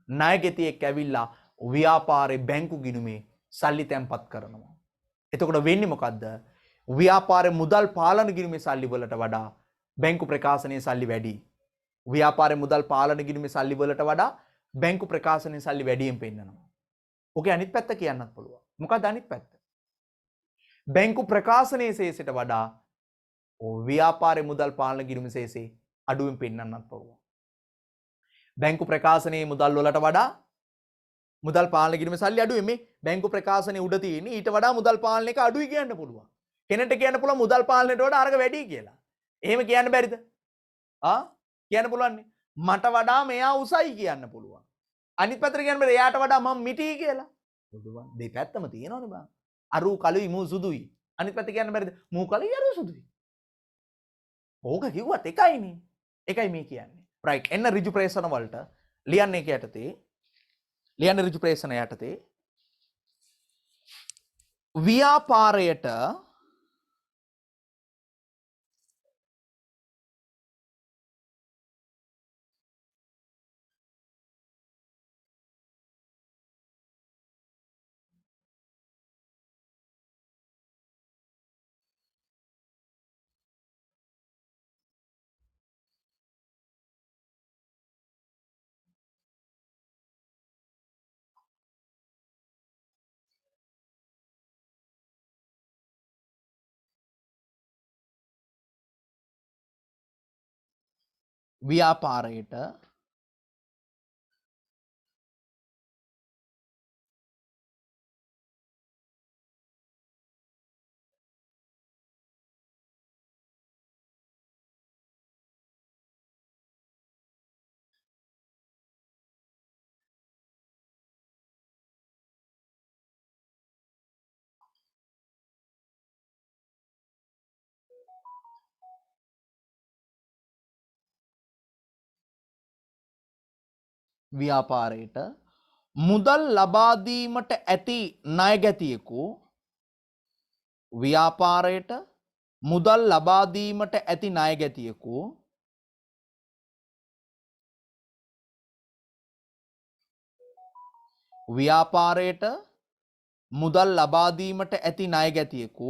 Speaker 1: ණයගැතියෙක් ඇවිල්ලා ව්‍යාපාරේ බැංකු ගිණුමේ සල්ලි තැන්පත් කරනවා. එතකොට වෙන්නේ මොකද්ද? ව්‍යාපාරේ මුදල් පාලන ගිණුමේ සල්ලි වලට වඩා බැංකු ප්‍රකාශනයේ සල්ලි වැඩි. ව්‍යාපාරේ මුදල් පාලන ගිණුමේ සල්ලි වලට වඩා බැංකු ප්‍රකාශනයේ සල්ලි වැඩියෙන් පෙන්නනවා. ඔකේ අනිත් පැත්ත කියන්නත් පුළුවන්. මොකද්ද අනිත් පැත්ත? බැංකු ප්‍රකාශනයේ ශේෂයට වඩා ව්‍යාපාරේ මුදල් පාලන ගිණුමේ ශේෂය අඩුවෙන් පෙන්නන්නත් පුළුවන්. බැංකු ප්‍රකාශනයේ මුදල් වලට වඩා මුදල් පාලන ගිණුමේ සල්ලි අඩුයි. මේ බැංකු ප්‍රකාශනයේ උඩ තියෙන්නේ ඊට වඩා මුදල් පාලන එක අඩුයි කියන්න පුළුවන්. කෙනෙක්ට කියන්න පුළුවන් මුදල් පාලනයට වඩා අරක වැඩි කියලා. එහෙම කියන්න බැරිද? කියන්න පුළුවන්නේ. මට වඩා මෙයා උසයි කියන්න පුළුවන්. අනිත් පැත්තට කියන්න බෑ එයාට වඩා මම මිටි කියලා. පුළුවන්. දෙපැත්තම තියෙනවනේ බං. අරු කළුයි මූ සුදුයි. අනිත් පැත්ත කියන්න බැරිද? මූ කළුයි අරු සුදුයි. ඕක කිව්වත් එකයිනේ. එකයි මේ කියන්නේ. රයිට්. එන්න ඍජු ප්‍රේෂණ වලට ලියන්නේ ඒක යටතේ. ලියන්න ඍජු ප්‍රේෂණ යටතේ ව්‍යාපාරයට ව්‍යාපාරයට ව්‍යාපාරයට මුදල් ලබා දීමට ඇති ණයගැතියෙකු ව්‍යාපාරයට මුදල් ලබා දීමට ඇති ණයගැතියෙකු ව්‍යාපාරයට මුදල් ලබා දීමට ඇති ණයගැතියෙකු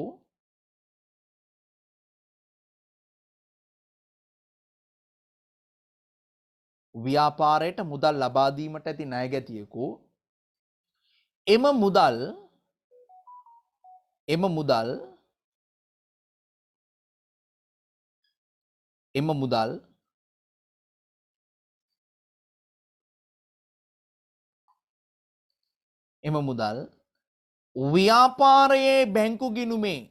Speaker 1: ව්‍යාපාරයට මුදල් ලබා දීමට ඇති ණයගැතියෙකු එම මුදල් එම මුදල් එම මුදල් එම මුදල් ව්‍යාපාරයේ බැංකු ගිණුමේ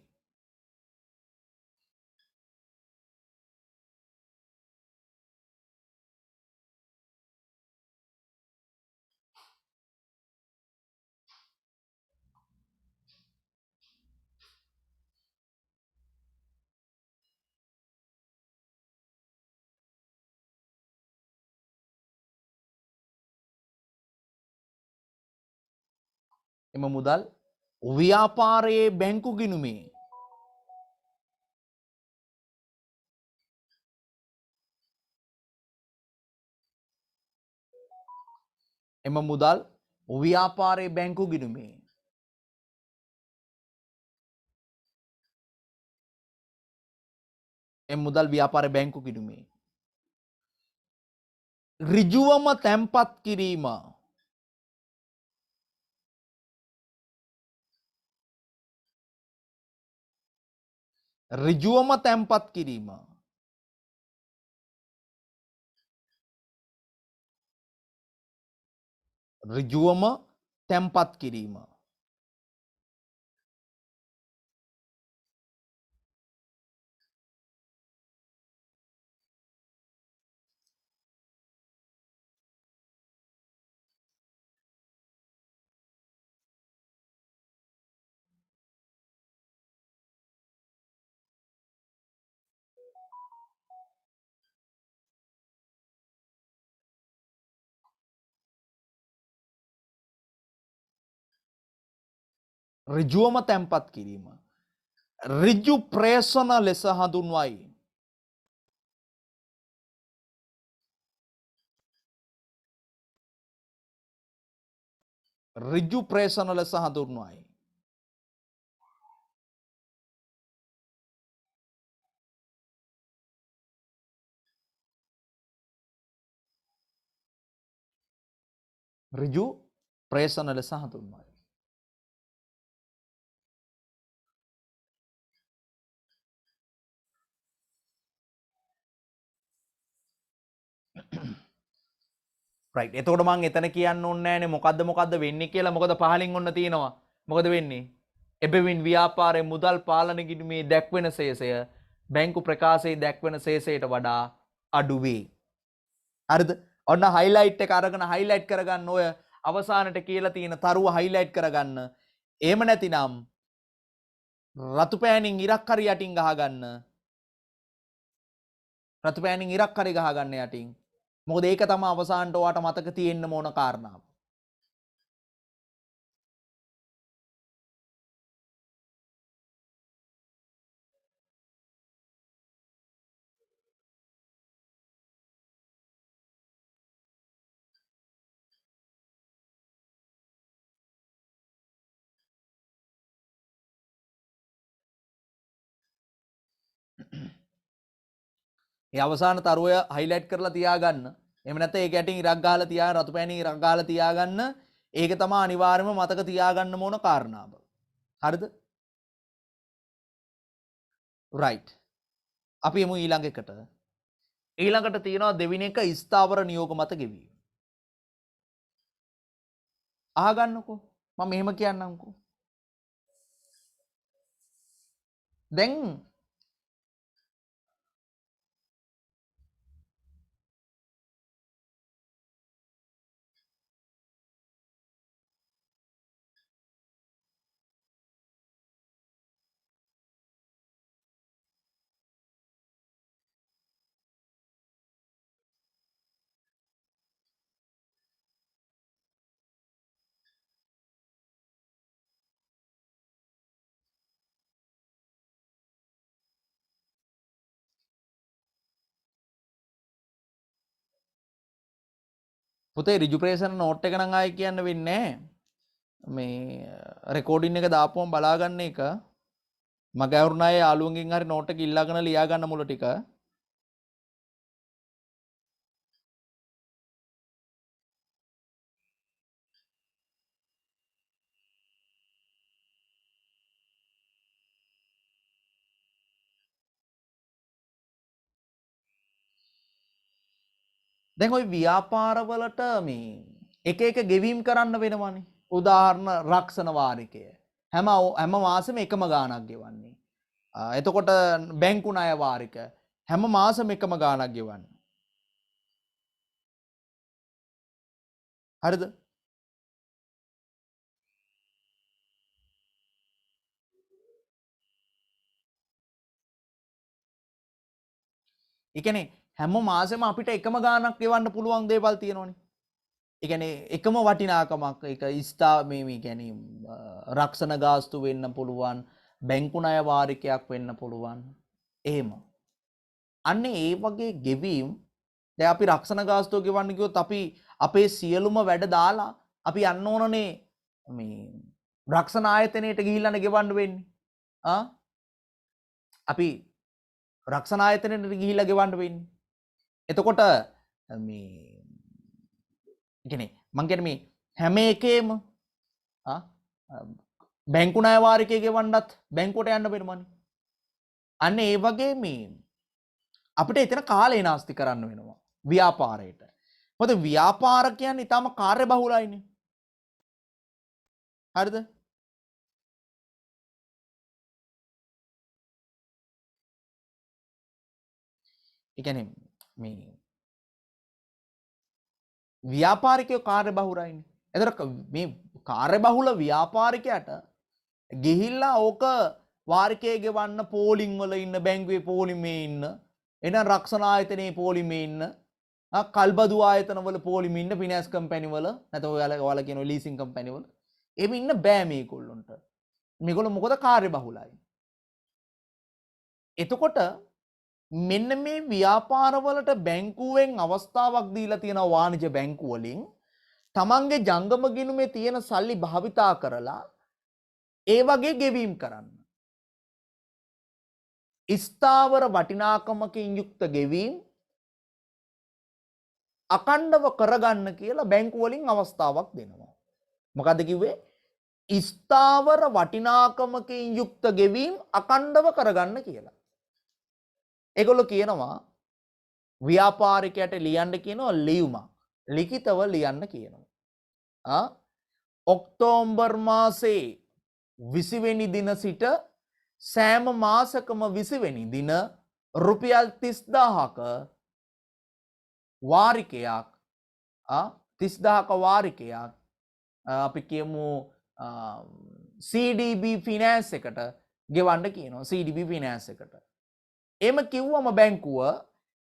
Speaker 1: එම මුදල් ව්‍යාපාරයේ බැංකු ගිණුමේ එම මුදල් ව්‍යාපාරයේ බැංකු ගිණුමේ එම මුදල් ව්‍යාපාරයේ බැංකු ගිණුමේ ඍජුවම තැන්පත් කිරීම ඍජුවම තැන්පත් කිරීම ඍජුවම තැන්පත් කිරීම ඍජුවම තැන්පත් කිරීම ඍජු ප්‍රේෂණ ලෙස හඳුන්වයි ඍජු ප්‍රේෂණ ලෙස හඳුන්වයි ඍජු ප්‍රේෂණ ලෙස හඳුන්වයි රයිට් එතකොට මම එතන කියන්න ඕනේ නැහැනේ මොකද්ද වෙන්නේ කියලා මොකද පහලින් ඔන්න තියෙනවා මොකද වෙන්නේ එබැවින් ව්‍යාපාරයේ මුදල් පාලන ගිණුමේ දැක්වෙන ශේෂය බැංකු ප්‍රකාශයේ දැක්වෙන ශේෂයට වඩා අඩු වේ හරිද ඔන්න හයිලයිට් එක අරගෙන හයිලයිට් කරගන්න ඔය අවසානට කියලා තියෙන තරුව හයිලයිට් කරගන්න එහෙම නැතිනම් රතු පෑනින් ඉරක් හරි යටින් ගහගන්න රතු පෑනින් ඉරක් හරි ගහගන්න යටින් මොකද ඒක තමයි අවසානට ඔයාට මතක තියෙන්න ඕන කාරණාව ඒ අවසාන තරුව හයිලයිට් කරලා තියාගන්න. එහෙම නැත්නම් ඒක යටින් ඉරක් ගහලා තියාගෙන රතු පෑණි ඉරක් ගහලා තියාගන්න. ඒක තමයි අනිවාර්යයෙන්ම මතක තියාගන්න ඕන කාරණාව. හරිද? right. අපි යමු ඊළඟ එකට. ඊළඟට තියෙනවා දෙවෙනි එක ස්ථාවර නියෝග මත ගෙවීම. අහගන්නකෝ. මම මෙහෙම කියන්නම්කෝ. දැන් පුතේ රිජුප්‍රේෂන් නෝට් එක නම් ආයි කියන්න වෙන්නේ මේ රෙකෝඩින් එක දාපුවම බලාගන්න එක මගේ අවුරුනායේ යාළුවන්ගෙන් හරි නෝට් එක ඉල්ලගෙන ලියා ගන්න මුල ටික. දැන් ওই ව්‍යාපාරවලට මේ එක එක ගෙවීම් කරන්න වෙනවනේ. උදාහරණ රක්ෂණ වාරිකය. හැම මාසෙම එකම ගාණක් ගෙවන්නේ. එතකොට බැංකු ණය වාරික හැම මාසෙම එකම ගාණක් ගෙවන්නේ. හරිද? ඒ කියන්නේ හැම මාසෙම අපිට එකම ගාණක් ගෙවන්න පුළුවන් දේවල් තියෙනවනේ. ඒ කියන්නේ එකම වටිනාකමක් ඒක ස්ථා මේ කියන්නේ රක්ෂණ ගාස්තු වෙන්න පුළුවන්, බැංකු ණය වාරිකයක් වෙන්න පුළුවන්. එහෙම. අන්න ඒ වගේ ගෙවීම් දැන් අපි රක්ෂණ ගාස්තුව ගෙවන්න කිව්වොත් අපි අපේ සියලුම වැඩ දාලා අපි යන්න ඕනනේ මේ රක්ෂණ ආයතනයට ගිහිල්ලානේ ගෙවන්න වෙන්නේ. අපි රක්ෂණ ආයතනයට ගිහිල්ලා ගෙවන්න වෙන්නේ. එතකොට මේ කියන්නේ මං කියන්නේ මේ හැම එකේම බැංකු ණය වාරිකය ගෙවන්නත් බැංකුවට යන්න වෙනවනේ. අන්න ඒ වගේ මේ අපිට එතන කාලය නාස්ති කරන්න වෙනවා ව්‍යාපාරයට. මොකද ව්‍යාපාර කියන්නේ ඊටම කාර්යබහුලයිනේ. හරිද? ඒ කියන්නේ මේ ව්‍යාපාරිකයෝ කාර්යබහුලයිනේ. එතකොට මේ කාර්යබහුල ව්‍යාපාරිකයට ගිහිල්ලා ඕක වාරිකය ගෙවන්න පෝලිං වල ඉන්න බැංකුවේ පෝලිමේ ඉන්න එහෙනම් රක්ෂණ ආයතනයේ පෝලිමේ ඉන්න කල්බදු ආයතන වල පෝලිමේ ඉන්න ෆිනෑන්ස් කම්පැනි වල නැත්නම් ඔයාලා කියන ලීසින් කම්පැනි වල එහෙම ඉන්න බෑ මේගොල්ලොන්ට. මේගොල්ලෝ මොකද කාර්යබහුලයි. එතකොට මෙන්න මේ ව්‍යාපාරවලට බැංකුවෙන් අවස්ථාවක් දීලා තියෙනවා වාණිජ බැංකු වලින් තමන්ගේ ජංගම ගිණුමේ තියෙන සල්ලි භාවිතා කරලා ඒ වගේ ගෙවීම් කරන්න. ස්ථාවර වටිනාකමකින් යුක්ත ගෙවීම් අකණ්ඩව කරගන්න කියලා බැංකු වලින් අවස්ථාවක් දෙනවා. මොකද්ද කිව්වේ? ස්ථාවර වටිනාකමකින් යුක්ත ගෙවීම් අකණ්ඩව කරගන්න කියලා. ඒගොල්ලෝ කියනවා ව්‍යාපාරිකයට ලියන්න කියනවා ලියුමක්. ලිඛිතව ලියන්න කියනවා. ඔක්තෝබර් මාසේ 20 වෙනි දින සිට සෑම මාසකම 20 වෙනි දින රුපියල් 30000ක වාරිකයක් 30000ක වාරිකයක් අපි කියමු CDB ෆිනෑන්ස් එකට ගෙවන්න කියනවා. CDB ෆිනෑන්ස් එකට. එහෙම කිව්වම බැංකුව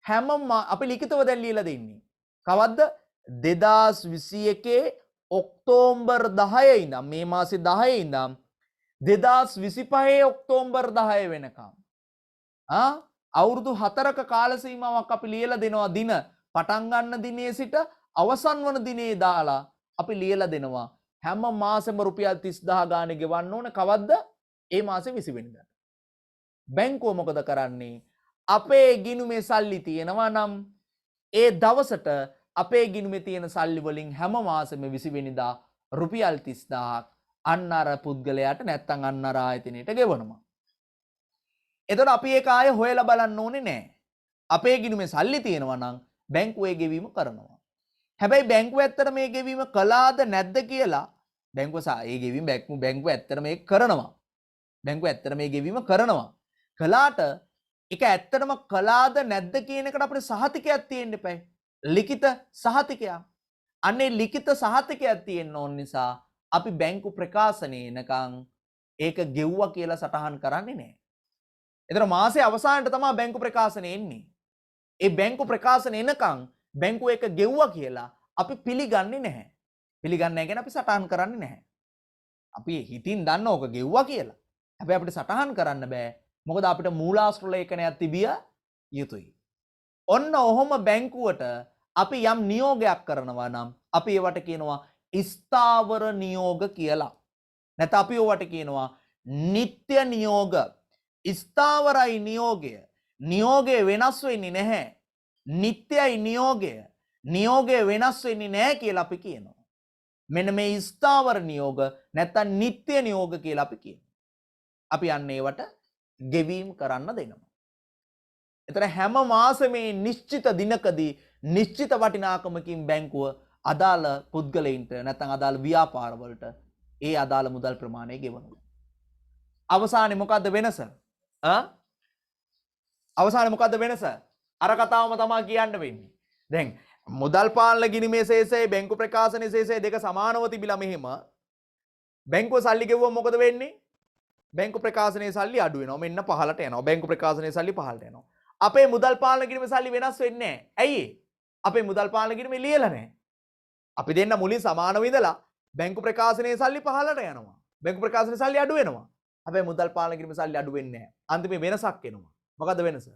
Speaker 1: හැම අපි ලිඛිතව දැන් ලියලා දෙන්නේ. කවද්ද? 2021 ඔක්තෝබර් 10 ඉඳන් මේ මාසේ 10 ඉඳන් 2025 ඔක්තෝබර් 10 වෙනකම් අවුරුදු 4ක කාල සීමාවක් අපි ලියලා දෙනවා. දින පටන් ගන්න දිනේ සිට අවසන් වන දිනේ දාලා අපි ලියලා දෙනවා. හැම මාසෙම රුපියල් 30000 ගානේ ගෙවන්න ඕන. කවද්ද? ඒ මාසේ 20 වෙනිදාට. බැංකුව මොකද කරන්නේ? අපේ ගිණුමේ සල්ලි තියෙනවා නම් ඒ දවසට අපේ ගිණුමේ තියෙන සල්ලි වලින් හැම මාසෙම 20 වෙනිදා රුපියල් 30000ක් අන්න අර පුද්ගලයාට නැත්තම් අන්න අර ආයතනයට ගෙවනවා. එතකොට අපි ඒක ආයෙ හොයලා බලන්න ඕනේ නැහැ. අපේ ගිණුමේ සල්ලි තියෙනවා නම් බැංකුවේ ගෙවීම කරනවා. හැබැයි බැංකුව ඇත්තට මේ ගෙවීම කළාද නැද්ද කියලා බැංකුව ඒ ගෙවීම බැංකුව ඇත්තට මේක කරනවා. බැංකුව ඇත්තට මේ ගෙවීම කරනවා. කළාට ඒක ඇත්තටම කළාද නැද්ද කියන එකට අපිට සහතිකයක් තියෙන්න එපා. ලිඛිත සහතිකයක්. අනේ ලිඛිත සහතිකයක් තියෙන්න ඕන නිසා අපි බැංකු ප්‍රකාශනයේ එනකන් ඒක ගෙව්වා කියලා සටහන් කරන්නේ නැහැ. එතන මාසයේ අවසානයේ තමයි බැංකු ප්‍රකාශනය එන්නේ. ඒ බැංකු ප්‍රකාශන එනකන් බැංකුව එක ගෙව්වා කියලා අපි පිළිගන්නේ නැහැ. පිළිගන්නේ නැහැ කියන්නේ අපි සටහන් කරන්නේ නැහැ. අපි හිතින් දන්න ඕක ගෙව්වා කියලා. හැබැයි අපිට සටහන් කරන්න බෑ. මොකද අපිට මූලාශ්‍ර ලේඛනයක් තිබිය යුතුයි. ඔන්න ඔහොම බැංකුවට අපි යම් නියෝගයක් කරනවා නම් අපි ඒවට කියනවා ස්ථාවර නියෝග කියලා. නැත්නම් අපි ඒවට කියනවා නිත්‍ය නියෝග. ස්ථාවරයි නියෝගය. නියෝගය වෙනස් වෙන්නේ නැහැ. නිත්‍යයි නියෝගය. නියෝගය වෙනස් වෙන්නේ නැහැ කියලා අපි කියනවා. මෙන්න මේ ස්ථාවර නියෝග නැත්නම් නිත්‍ය නියෝග කියලා අපි කියනවා. අපි යන්නේ ඒවට ගෙවීම් කරන්න දෙනවා. එතන හැම මාසෙම නිශ්චිත දිනකදී නිශ්චිත වටිනාකමකින් බැංකුව අදාළ පුද්ගලයින්ට නැත්නම් අදාළ ව්‍යාපාරවලට ඒ අදාළ මුදල් ප්‍රමාණය ගෙවනවා. අවසානයේ මොකද්ද වෙනස? අවසානයේ මොකද්ද වෙනස? අර කතාවම තමයි කියන්න වෙන්නේ. දැන් මුදල් පාලන ගිණුමේ ශේෂය බැංකු ප්‍රකාශනයේ ශේෂය දෙක සමානව තිබිලා මෙහෙම බැංකුව සල්ලි ගෙවුවම මොකද වෙන්නේ? බැංකු ප්‍රකාශනයේ සල්ලි අඩු වෙනවා. මෙන්න පහළට යනවා. බැංකු ප්‍රකාශනයේ සල්ලි පහළට යනවා. අපේ මුදල් පාලන ගිණුමේ සල්ලි වෙනස් වෙන්නේ නැහැ. ඇයි? අපේ මුදල් පාලන ගිණුමේ ලියලා නැහැ. අපි දෙන්න මුලින් සමානව ඉඳලා බැංකු ප්‍රකාශනයේ සල්ලි පහළට යනවා. බැංකු ප්‍රකාශනයේ සල්ලි අඩු වෙනවා. හැබැයි මුදල් පාලන ගිණුමේ සල්ලි අඩු වෙන්නේ නැහැ. අන්තිමේ වෙනසක් එනවා. මොකද්ද වෙනස?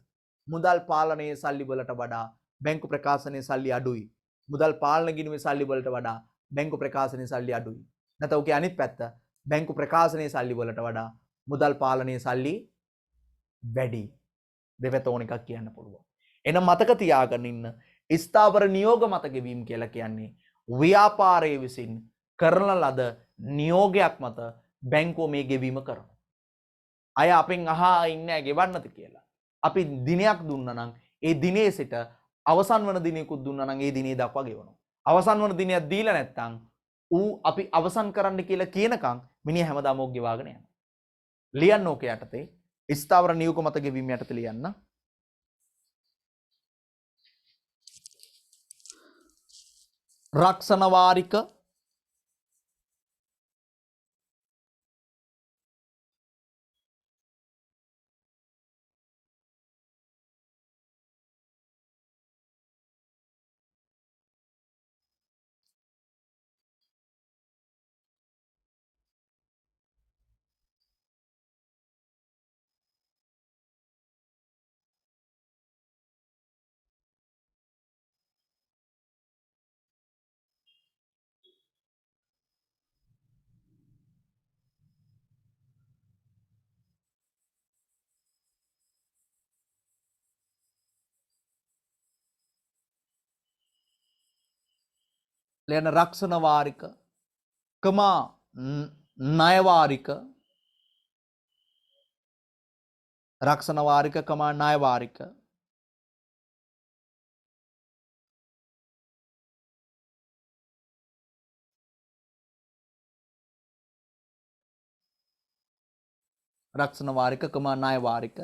Speaker 1: මුදල් පාලනයේ සල්ලි වලට වඩා බැංකු ප්‍රකාශනයේ සල්ලි අඩුයි. මුදල් පාලන ගිණුමේ සල්ලි වලට වඩා බැංකු ප්‍රකාශනයේ සල්ලි අඩුයි. නැත්නම් ඔකේ අනිත් පැත්ත බැංකු ප්‍රකාශනයේ සල්ලි වලට වඩා මුදල් පාලනයේ සල්ලි වැඩි. දෙවත ඕන එකක් කියන්න පුළුවන්. එහෙනම් මතක තියාගෙන ඉන්න ස්ථාවර නියෝග මත ගෙවීම කියලා කියන්නේ ව්‍යාපාරයේ විසින් කරන ලද නියෝගයක් මත බැංකුව මේ ගෙවීම කරනවා. අය අපෙන් අහා ඉන්නේ ගෙවන්නද කියලා. අපි දිනයක් දුන්නා නම් ඒ දිනේ සිට අවසන් වන දිනයකුත් දුන්නා නම් ඒ දිනේ දක්වා ගෙවනවා. අවසන් වන දිනයක් දීලා නැත්නම් ඌ අපි අවසන් කරන්න කියලා කියනකම් මිනිහ හැමදාම ඕක ගෙවාගෙන යනවා. ලියන්න ඕක යටතේ ස්ථාවර නියෝග මත ගෙවීම යටතේ ලියන්න. රක්ෂණ වාරික ලියන රක්ෂණ වාරික කමා ණය වාරික රක්ෂණ වාරික කමා ණය වාරික රක්ෂණ වාරික කමා ණය වාරික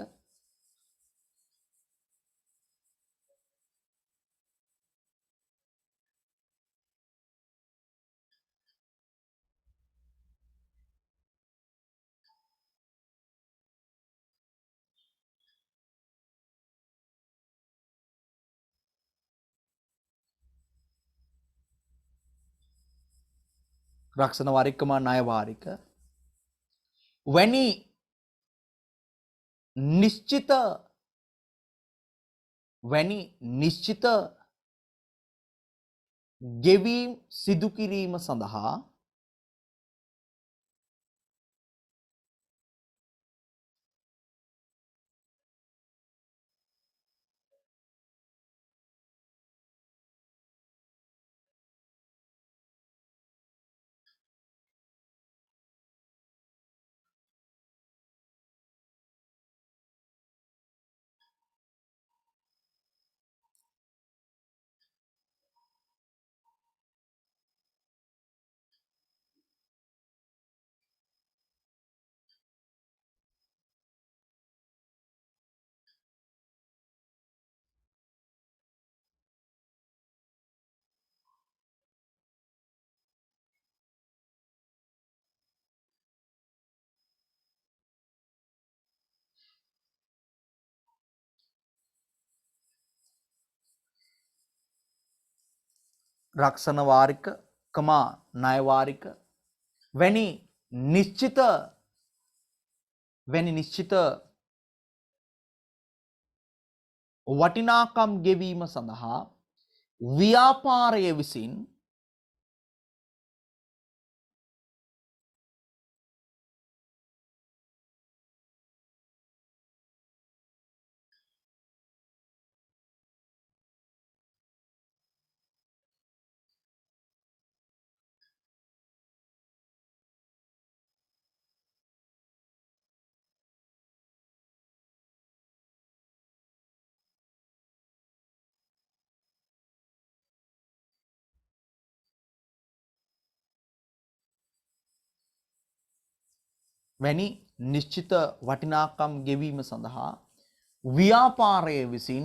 Speaker 1: රක්ෂණ වාරික කමා ණය වාරික වැනි නිශ්චිත ගෙවීම් සිදු කිරීම සඳහා රක්ෂණ වාරික, ණය වාරික වැනි නිශ්චිත වටිනාකම් ගෙවීම සඳහා ව්‍යාපාරය විසින් වැනි නිශ්චිත වටිනාකම් ගෙවීම සඳහා ව්‍යාපාරය විසින්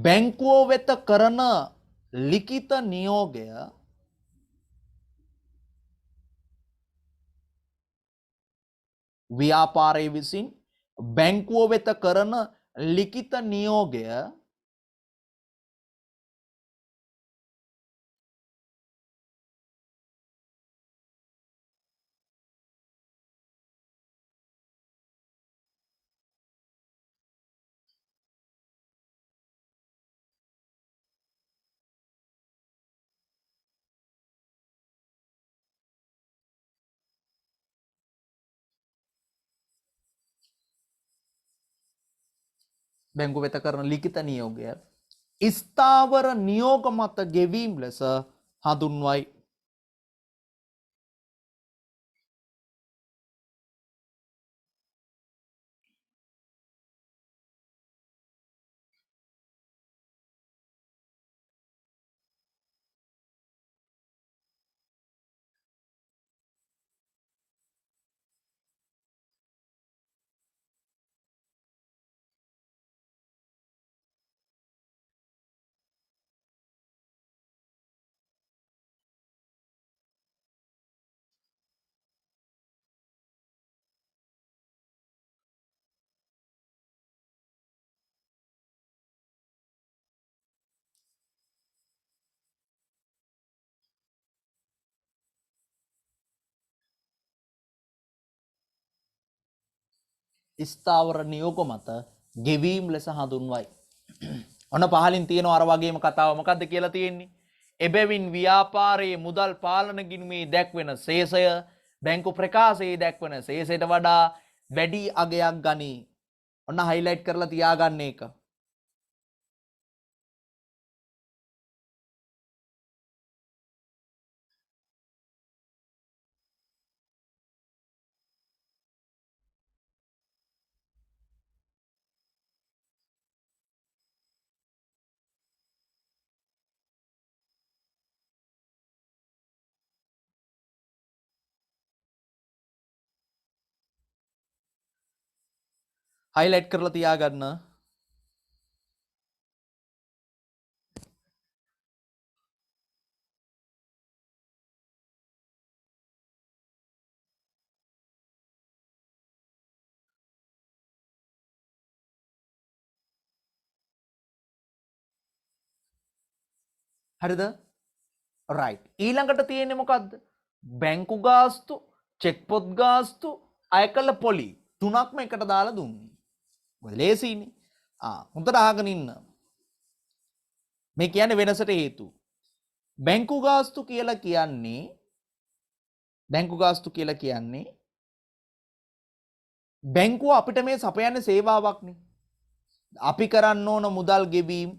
Speaker 1: බැංකුව වෙත කරන ලිඛිත නියෝගය ව්‍යාපාරය විසින් බැංකුව වෙත කරන ලිඛිත නියෝගය බැංකුව වෙත කරන ලිඛිත නියෝගය ස්ථාවර නියෝග මත ගෙවීම ලෙස හඳුන්වයි. ස්ථාවර නියෝග මත ගෙවීම් ලෙස හඳුන්වයි. ඔන්න පහලින් තියෙන අර වගේම කතාව මොකද්ද කියලා තියෙන්නේ? එබැවින් ව්‍යාපාරයේ මුදල් පාලන ගිණුමේ දැක්වෙන ශේෂය බැංකු ප්‍රකාශයේ දැක්වෙන ශේෂයට වඩා වැඩි අගයක් ගනී. ඔන්න හයිලයිට් කරලා තියාගන්න එක. හයිලයිට් කරලා තියාගන්න. හරිද? රයිට්. ඊළඟට තියෙන්නේ මොකද්ද? බැංකු ගාස්තු, චෙක් පොත් ගාස්තු, අයකල පොලි තුනක්ම එකට දාලා දුන්නේ. මොකද ලේසියිනේ. හොඳට අහගෙන ඉන්න. මේ කියන්නේ වෙනසට හේතු. බැංකු ගාස්තු කියලා කියන්නේ බැංකුව අපිට මේ සපයන්නේ සේවාවක්නේ. අපි කරන්න ඕන මුදල් ගෙවීම,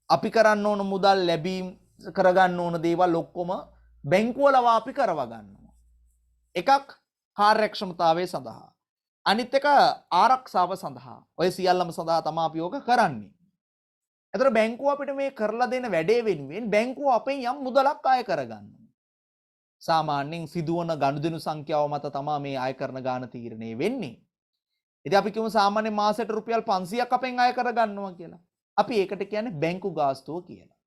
Speaker 1: අපි කරන්න ඕන මුදල් ලැබීම, කරගන්න ඕන දේවල් ඔක්කොම බැංකුව ලවා අපි කරව ගන්නවා. එකක් කාර්යක්ෂමතාවය සඳහා, අනිත් එක ආරක්ෂාව සඳහා. ඔය සියල්ලම සඳහා තමයි අපි ඕක කරන්නේ. එතකොට බැංකුව අපිට මේ කරලා දෙන වැඩේ වෙනුවෙන් බැංකුව අපෙන් යම් මුදලක් අය කරගන්නවා. සාමාන්‍යයෙන් සිදුවන ගනුදෙනු සංඛ්‍යාව මත තමයි මේ අය කරන ගාණ තීරණය වෙන්නේ. ඉතින් අපි කියමු සාමාන්‍ය මාසෙට රුපියල් 500ක් අපෙන් අය කරගන්නවා කියලා. අපි ඒකට කියන්නේ බැංකු ගාස්තුව කියලා.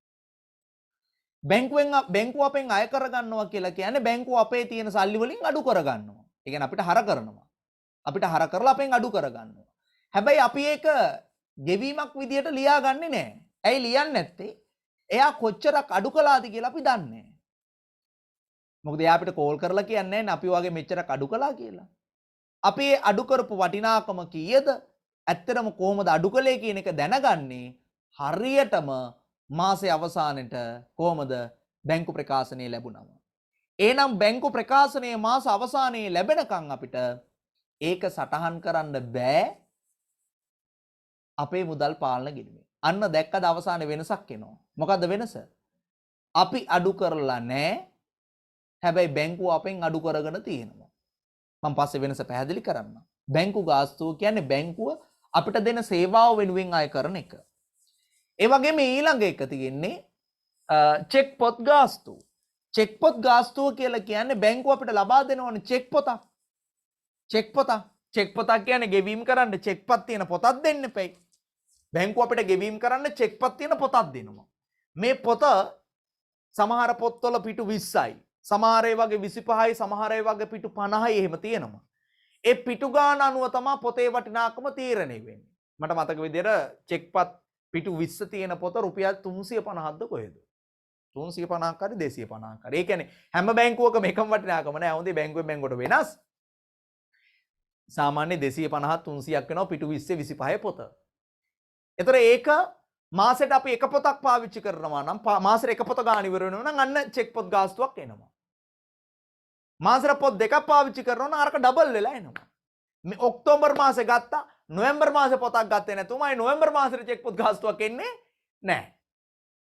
Speaker 1: බැංකුව අපෙන් අය කරගන්නවා කියලා කියන්නේ බැංකුව අපේ තියෙන සල්ලි වලින් අඩු කරගන්නවා. ඒ කියන්නේ අපිට හර කරනවා. අපිට හර කරලා අපෙන් අඩු කරගන්නවා. හැබැයි අපි ඒක ගෙවීමක් විදියට ලියාගන්නේ නැහැ. ඇයි ලියන්නේ නැත්තේ? එයා කොච්චරක් අඩු කළාද කියලා අපි දන්නේ නැහැ. මොකද එයා අපිට කෝල් කරලා කියන්නේ නැහැ අපි වගේ මෙච්චරක් අඩු කළා කියලා. අපි අඩු කරපු වටිනාකම කීයද? ඇත්තටම කොහොමද අඩු කළේ කියන එක දැනගන්නේ හරියටම මාසේ අවසානයේට කොහොමද බැංකු ප්‍රකාශනය ලැබුණම. එහෙනම් බැංකු ප්‍රකාශනයේ මාස අවසානයේ ලැබෙනකන් අපිට ඒක සටහන් කරන්න බෑ අපේ මුදල් පාලන ගිණුමේ. අන්න දැක්කද අවසානයේ වෙනසක් එනවා. මොකද්ද වෙනස? අපි අඩු කරලා නැහැ. හැබැයි බැංකුව අපෙන් අඩු කරගෙන තියෙනවා. මම පස්සේ වෙනස පැහැදිලි කරන්න. බැංකු ගාස්තුව කියන්නේ බැංකුව අපිට දෙන සේවාව වෙනුවෙන් අය කරන එක. ඒ වගේම ඊළඟ එක තියෙන්නේ චෙක් පොත් ගාස්තුව. චෙක් පොත් ගාස්තුව කියලා කියන්නේ බැංකුව අපිට ලබා දෙනවනේ චෙක් පොතක්. චෙක් පොතක්. චෙක් පොතක් කියන්නේ ගෙවීම් කරන්න චෙක් පත් තියෙන පොතක් දෙන්න එපයි. බැංකුව අපිට ගෙවීම් කරන්න චෙක් පත් තියෙන පොතක් දෙනවා. මේ පොත සමහර පොත්වල පිටු 20යි. සමහර ඒ වගේ 25යි, සමහර ඒ වගේ පිටු 50යි එහෙම තියෙනවා. ඒ පිටු ගාන අනුව තමයි පොතේ වටිනාකම තීරණය වෙන්නේ. මට මතක විදිහට චෙක්පත් පිටු 20 තියෙන පොත රුපියල් 350ක්ද කොහෙද? 350ක් හරි 250ක් හරි. ඒ කියන්නේ හැම බැංකුවකම එකම වටිනාකම නෑ. හොඳේ බැංකුවෙන් බැංකුවට වෙනස්. සාමාන්‍ය 250ක් 300ක් වෙනවා පිටු 20 25 පොත. ඒතර ඒක මාසෙට අපි එක පොතක් පාවිච්චි කරනවා නම් මාසෙට එක පොත ගන්න ඉවර වෙනවා නම් අන්න චෙක් පොත් ගාස්තුවක් එනවා. මාසෙට පොත් දෙකක් පාවිච්චි කරනවා නම් අරක ඩබල් වෙලා එනවා. මේ ඔක්තෝබර් මාසේ ගත්තා නොවැම්බර් මාසේ පොතක් ගත්තේ නැතුවමයි නොවැම්බර් මාසෙට චෙක් පොත් ගාස්තුවක් එන්නේ නැහැ.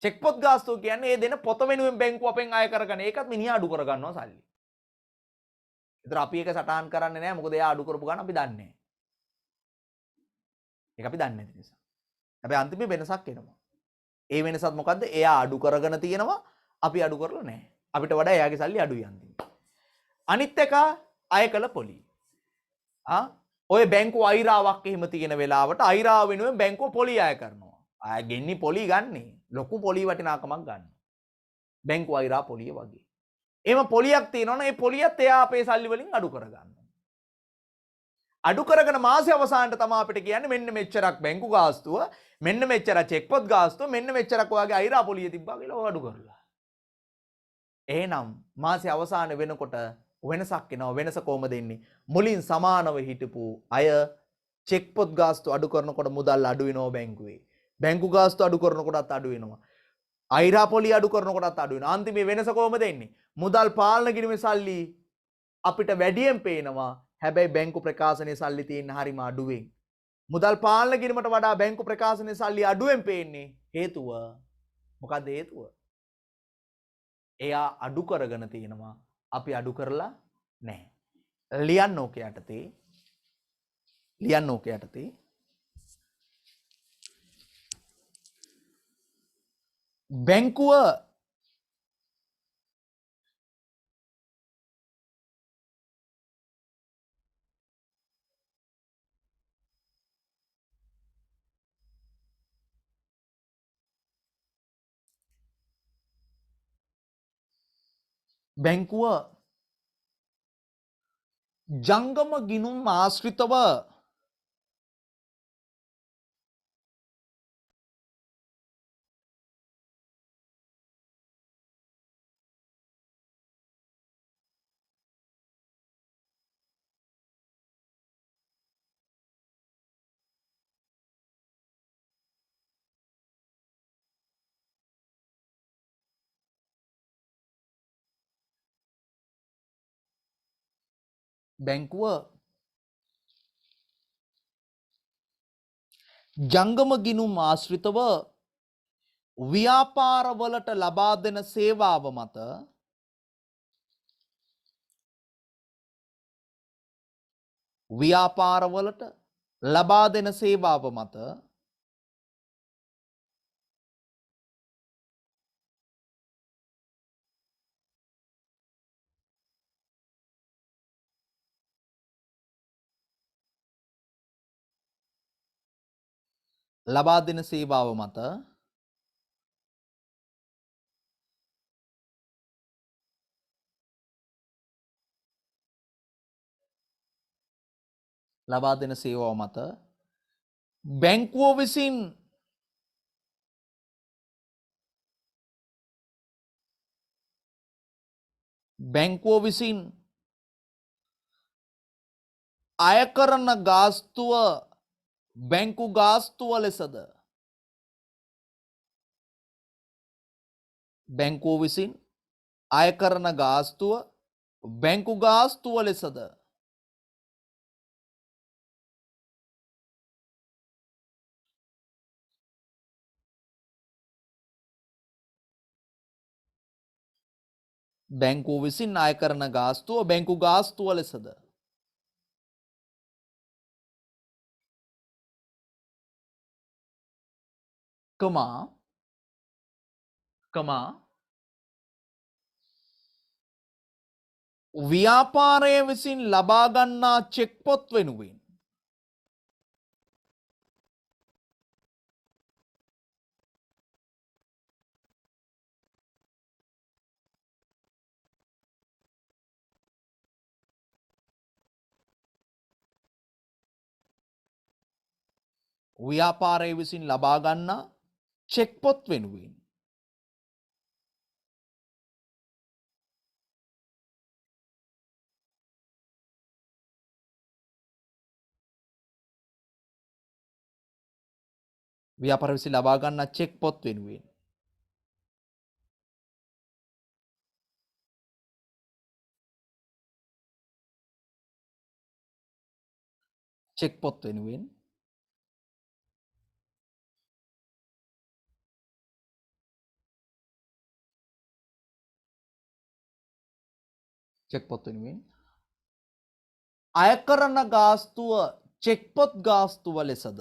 Speaker 1: චෙක් පොත් ගාස්තුව කියන්නේ ඒ දෙන පොත වෙනුවෙන් බැංකුව අපෙන් අය කරගන්න. ඒකත් මිනිහා අඩු කරගන්නවා සල්ලි. ඒතර අපි ඒක සටහන් කරන්නේ නැහැ මොකද එයා අඩු කරපු ගන්න අපි දන්නේ නැහැ. ඒක අපි දන්නේ නැති නිසා. හැබැයි අන්තිමේ වෙනසක් එනවා. ඒ වෙනසත් මොකද්ද? එයා අඩු කරගෙන තියෙනවා අපි අඩු කරලා නැහැ. අපිට වඩා එයාගේ සල්ලි අඩුයි අන්තිමේ. අනිත් එක අය කළ පොලි. ඔය බැංකු අයිරාවක් එහෙම තියෙන වෙලාවට අයිරාව වෙනුවෙන් බැංකුව පොලි අය කරනවා. අය ගෙන්නේ පොලි ගන්නේ. ලොකු පොලි වටිනාකමක් ගන්න. බැංකු අයිරා පොලිය වගේ. එහෙම පොලියක් තියෙනවනේ ඒ පොලියත් එයා අපේ සල්ලි වලින් අඩු කරගන්නවා. අඩු කරගෙන මාසෙ අවසානට තමයි අපිට කියන්නේ මෙන්න මෙච්චරක් බැංකු ගාස්තුව, මෙන්න මෙච්චර චෙක් පොත් ගාස්තුව, මෙන්න මෙච්චරක් ඔයාගේ අයිරා පොලිය තිබ්බා කියලා ඔය අඩු කරලා. එහෙනම් මාසෙ අවසාන වෙනකොට වෙනසක් එනවා. වෙනස කොහමද එන්නේ? මුලින් සමානව හිටපු අය චෙක් පොත් ගාස්තු අඩු කරනකොට මුදල් අඩු වෙනවා බැංකුවේ. බැංකු ගාස්තු අඩු කරනකොටත් අඩු වෙනවා. අයිරා පොලිය අඩු කරනකොටත් අඩු වෙනවා. අන්තිමේ වෙනස කොහමද එන්නේ? මුදල් පාලන ගිණුමේ සල්ලි අපිට වැඩියෙන් පේනවා. හැබැයි බැංකු ප්‍රකාශනයේ සල්ලි තියෙන හරිම අඩුවෙන්. මුදල් පාලන ගිණුමට වඩා බැංකු ප්‍රකාශනයේ සල්ලි අඩුවෙන් පේන්නේ. හේතුව මොකක්ද හේතුව? එයා අඩු කරගෙන තියෙනවා. අපි අඩු කරලා නැහැ. ලියන්න ඕකේ යටතේ. ලියන්න ඕකේ යටතේ. බැංකුව ජංගම ගිණුම් ආශ්‍රිතව බැංකුව ජංගම ගිණුම් ආශ්‍රිතව ව්‍යාපාරවලට ලබා දෙන සේවාව මත ව්‍යාපාරවලට ලබා දෙන සේවාව මත ලබා දෙන සේවාව මත ලබා දෙන සේවාව මත බැංකුව විසින් බැංකුව විසින් අය කරන ගාස්තුව බැංකු ගාස්තුව ලෙසද බැංකුව විසින් අය කරන ගාස්තුව බැංකු ගාස්තුව ලෙසද බැංකුව විසින් අය කරන ගාස්තුව බැංකු ගාස්තුව ලෙසද කමා ව්‍යාපාරය විසින් ලබා ගන්නා චෙක් පොත් වෙනුවෙන් ව්‍යාපාරය විසින් ලබා ගන්නා චෙක් පොත් වෙනුවෙන් ව්‍යාපාර විසින් ලබා ගන්නා චෙක් පොත් වෙනුවෙන් චෙක් පොත් වෙනුවෙන් චෙක් පොත් වෙනුවෙන් අය කරන ගාස්තුව චෙක් පොත් ගාස්තුව ලෙසද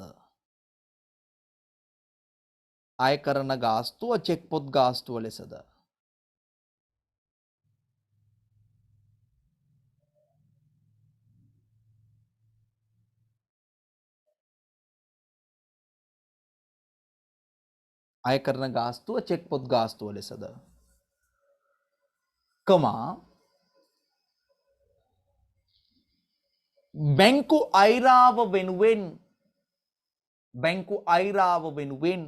Speaker 1: අය කරන ගාස්තුව චෙක් පොත් ගාස්තුව ලෙසද අය කරන ගාස්තුව චෙක් පොත් ගාස්තුව ලෙසද කමා බැංකු අයිරාව වෙනුවෙන් බැංකු අයිරාව වෙනුවෙන්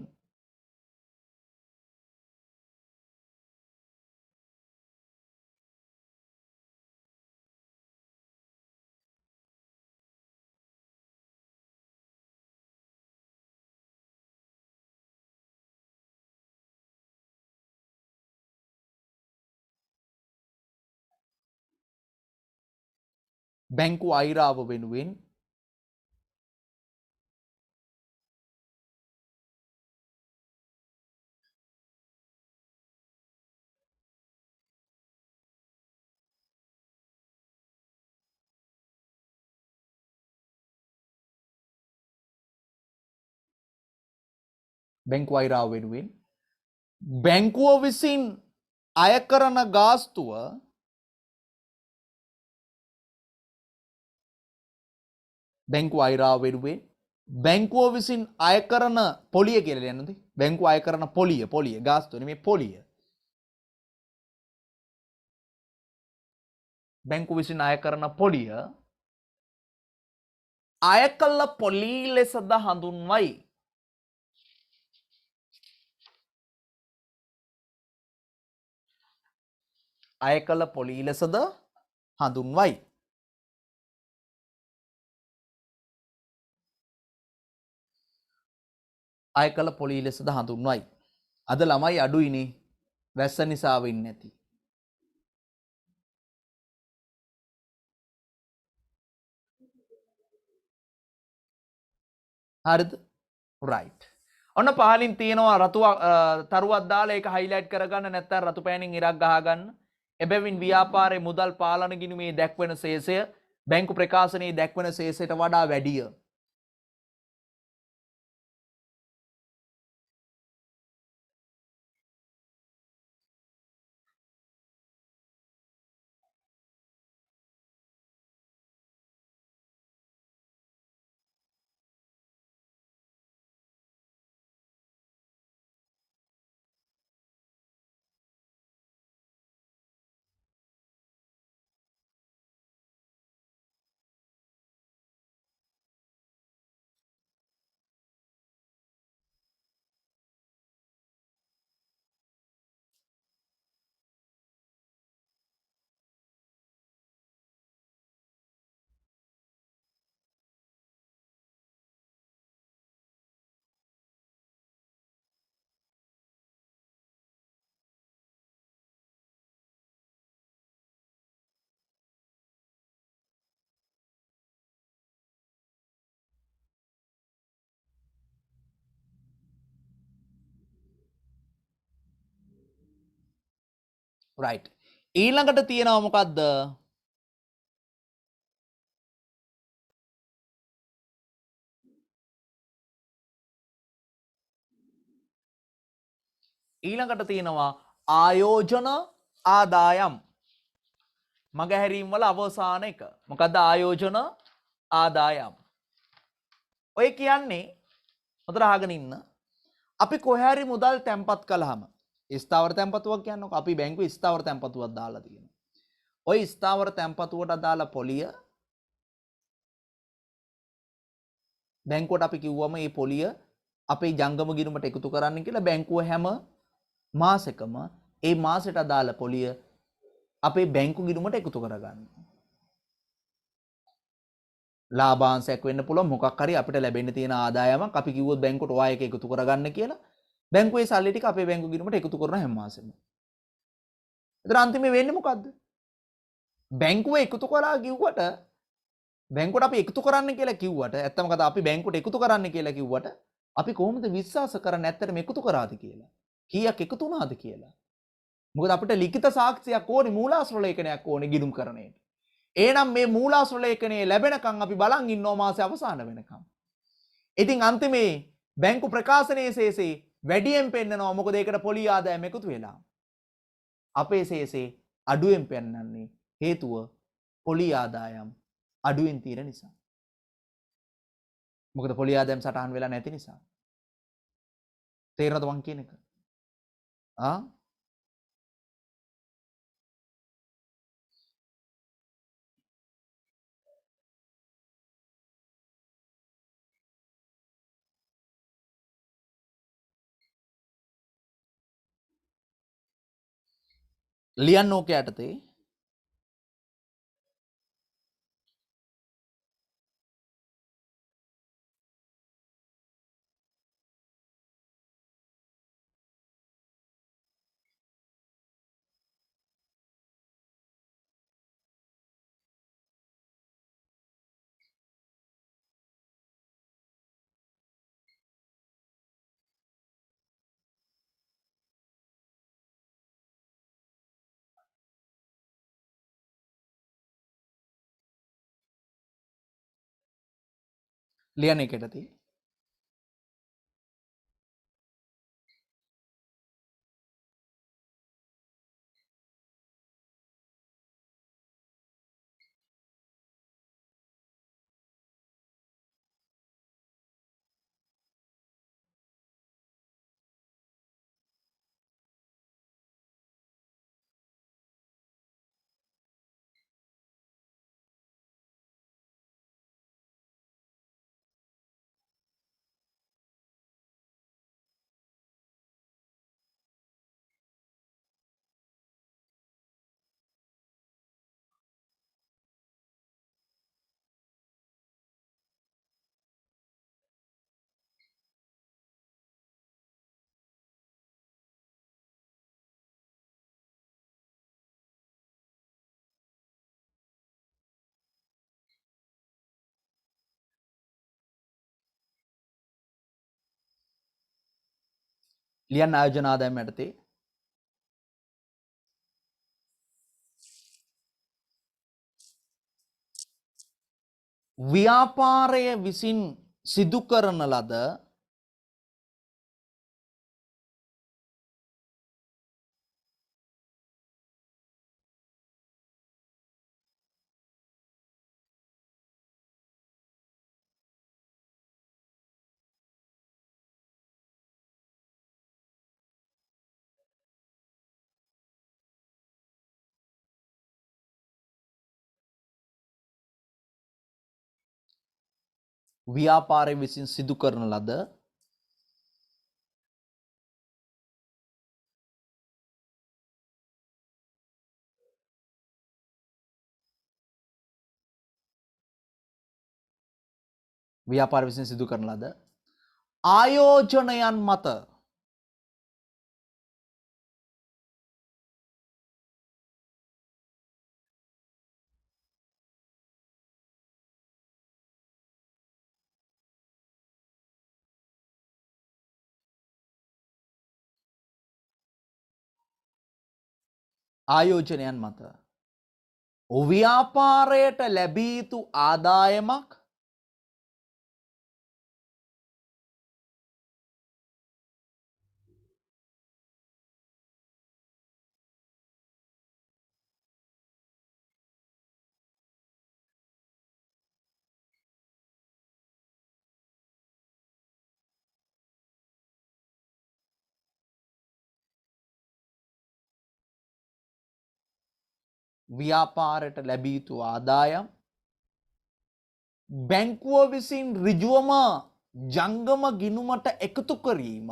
Speaker 1: බැංකු අයිරාව වෙනුවෙන් බැංකු අයිරාව වෙනුවෙන් බැංකුව විසින් අය කරන ගාස්තුව බැංකු අයිරාව වෙනුවෙන් බැංකුව විසින් අය කරන පොලිය කියලා යනද බැංකුව අය කරන පොලිය ගාස්තුව නෙමෙයි පොලිය බැංකුව විසින් අය කරන පොලිය අය කළ පොලී ලෙසද හඳුන්වයි අය කළ පොලී ලෙසද හඳුන්වයි අය කළ පොලී ලෙසද හඳුන්වයි අද ළමයි අඩුයිනේ වැස්ස නිසා වෙන්නේ නැති හරිද රයිට් ඔන්න පහලින් තියෙනවා රතු තරුවක් දාලා ඒක හයිලයිට් කරගන්න නැත්නම් රතු පෑනින් ඉරක් ගහගන්න එබැවින් ව්‍යාපාරයේ මුදල් පාලන ගිණුමේ දැක්වෙන ශේෂය බැංකු ප්‍රකාශනයේ දැක්වෙන ශේෂයට වඩා වැඩිය රයිට්. ඊළඟට තියෙනවා මොකද්ද? ඊළඟට තියෙනවා ආයෝජන ආදායම්. මගහැරීම් වල අවසාන එක. මොකද්ද ආයෝජන ආදායම්? ඔය කියන්නේ හොඳට අහගෙන ඉන්න. අපි කොහේ හරි මුදල් තැන්පත් කළාම ස්ථාවර තැන්පතුවක් කියන්නකො. අපි බැංකුවේ ස්ථාවර තැන්පතුවක් දාලා තියෙනවා. ওই ස්ථාවර තැන්පතුවට අදාළ පොලිය බැංකුවට අපි කිව්වම මේ පොලිය අපේ ජංගම ගිණුමට එකතු කරන්න කියලා බැංකුව හැම මාසෙකම ඒ මාසෙට අදාළ පොලිය අපේ බැංකු ගිණුමට එකතු කරගන්න. ලාභාංශයක් වෙන්න පුළුවන් මොකක් හරි අපිට ලැබෙන්න තියෙන ආදායමක් අපි කිව්වොත් බැංකුවට ඔය එක එකතු කරගන්න කියලා බැංකුවේ සල්ලි ටික අපේ බැංකු ගිණුමට එකතු කරන හැම මාසෙම. ඒතර අන්තිමේ වෙන්නේ මොකද්ද? බැංකුව එකතු කරලා කිව්වට බැංකුවට අපි එකතු කරන්න කියලා කිව්වට ඇත්තම කතා අපි බැංකුවට එකතු කරන්න කියලා කිව්වට අපි කොහොමද විශ්වාස කරන්නේ ඇත්තටම එකතු කරාද කියලා? කීයක් එකතු වුණාද කියලා? මොකද අපිට ලිඛිත සාක්ෂියක් ඕනේ මූලාශ්‍ර ලේඛනයක් ඕනේ ගිණුම් කරණයට. එහෙනම් මේ මූලාශ්‍ර ලේඛනයේ ලැබෙනකන් අපි බලන් ඉන්නවා මාසේ අවසාන වෙනකම්. ඉතින් අන්තිමේ බැංකු ප්‍රකාශනයේ ශේෂේ වැඩියෙන් පෙන්නනවා මොකද ඒකට පොලි ආදායම එකතු වෙලා. අපේ ශේෂේ අඩුවෙන් පෙන්නන්නේ හේතුව පොලි ආදායම් අඩුවෙන් තියෙන නිසා. මොකද පොලි ආදායම් සටහන් වෙලා නැති නිසා. තේරෙනවද මං කියන එක? ලියන්න ඕක යටතේ ලියන්න එක යටතේ ලියන්න ආයෝජන ආදායම යටතේ ව්‍යාපාරය විසින් සිදු කරන ලද ව්‍යාපාරය විසින් සිදු කරන ලද ව්‍යාපාර විසින් සිදු කරන ලද ආයෝජනයන් මත ආයෝජනයන් මත ව්‍යාපාරයට ලැබිය යුතු ආදායමක් ව්‍යාපාරයට ලැබිය යුතු ආදායම් බැංකුව විසින් ඍජුවම ජංගම ගිණුමට එකතු කිරීම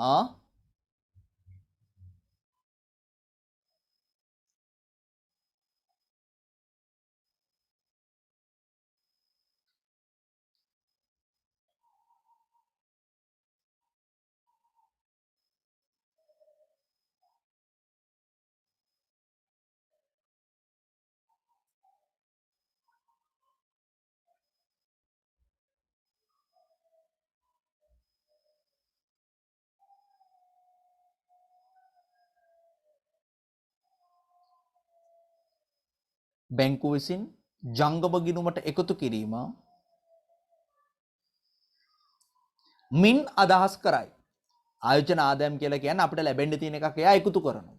Speaker 1: බැංකුව විසින් ජංගම ගිණුමට එකතු කිරීම මින් අදහස් කරයි. ආයෝජන ආදායම් කියලා කියන්නේ අපිට ලැබෙන්න තියෙන එකක් එයා එකතු කරනවා.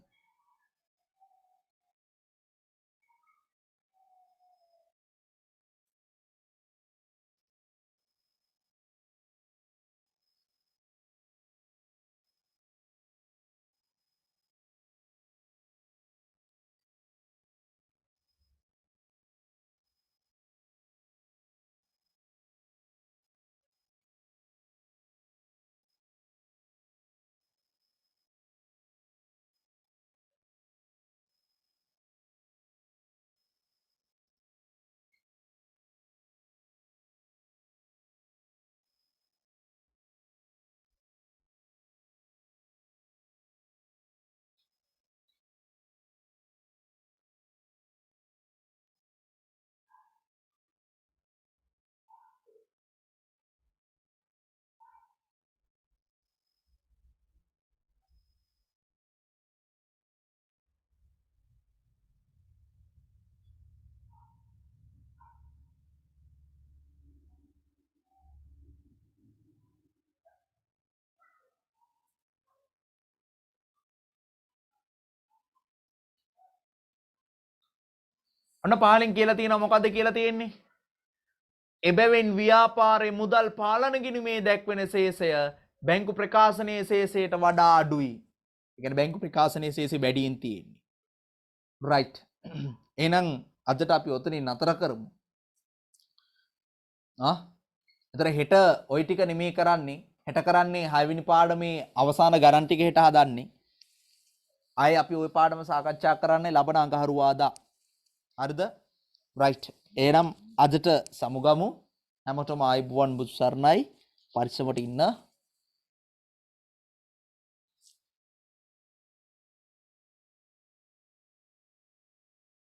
Speaker 1: ඔන්න පහලින් කියලා තියෙනවා මොකද්ද කියලා තියෙන්නේ? එබැවින් ව්‍යාපාරයේ මුදල් පාලන ගිණුමේ දැක්වෙන ශේෂය බැංකු ප්‍රකාශනයේ ශේෂයට වඩා අඩුයි. ඒ කියන්නේ බැංකු ප්‍රකාශනයේ ශේෂය වැඩියෙන් තියෙන්නේ. right. එහෙනම් අදට අපි ඔතනින් නතර කරමු. එතන හෙට ওই ටික නෙමෙයි කරන්නේ. හෙට කරන්නේ 6 වෙනි පාඩමේ අවසාන ගණන් ටික හෙට හදන්නේ. ආයේ අපි ওই පාඩම සාකච්ඡා කරන්නේ ලබන අඟහරුවාදා. හරිද? right. එහෙනම් අදට සමුගමු. හැමෝටම ආයුබෝවන් බුදු සරණයි. පරිස්සමට ඉන්න.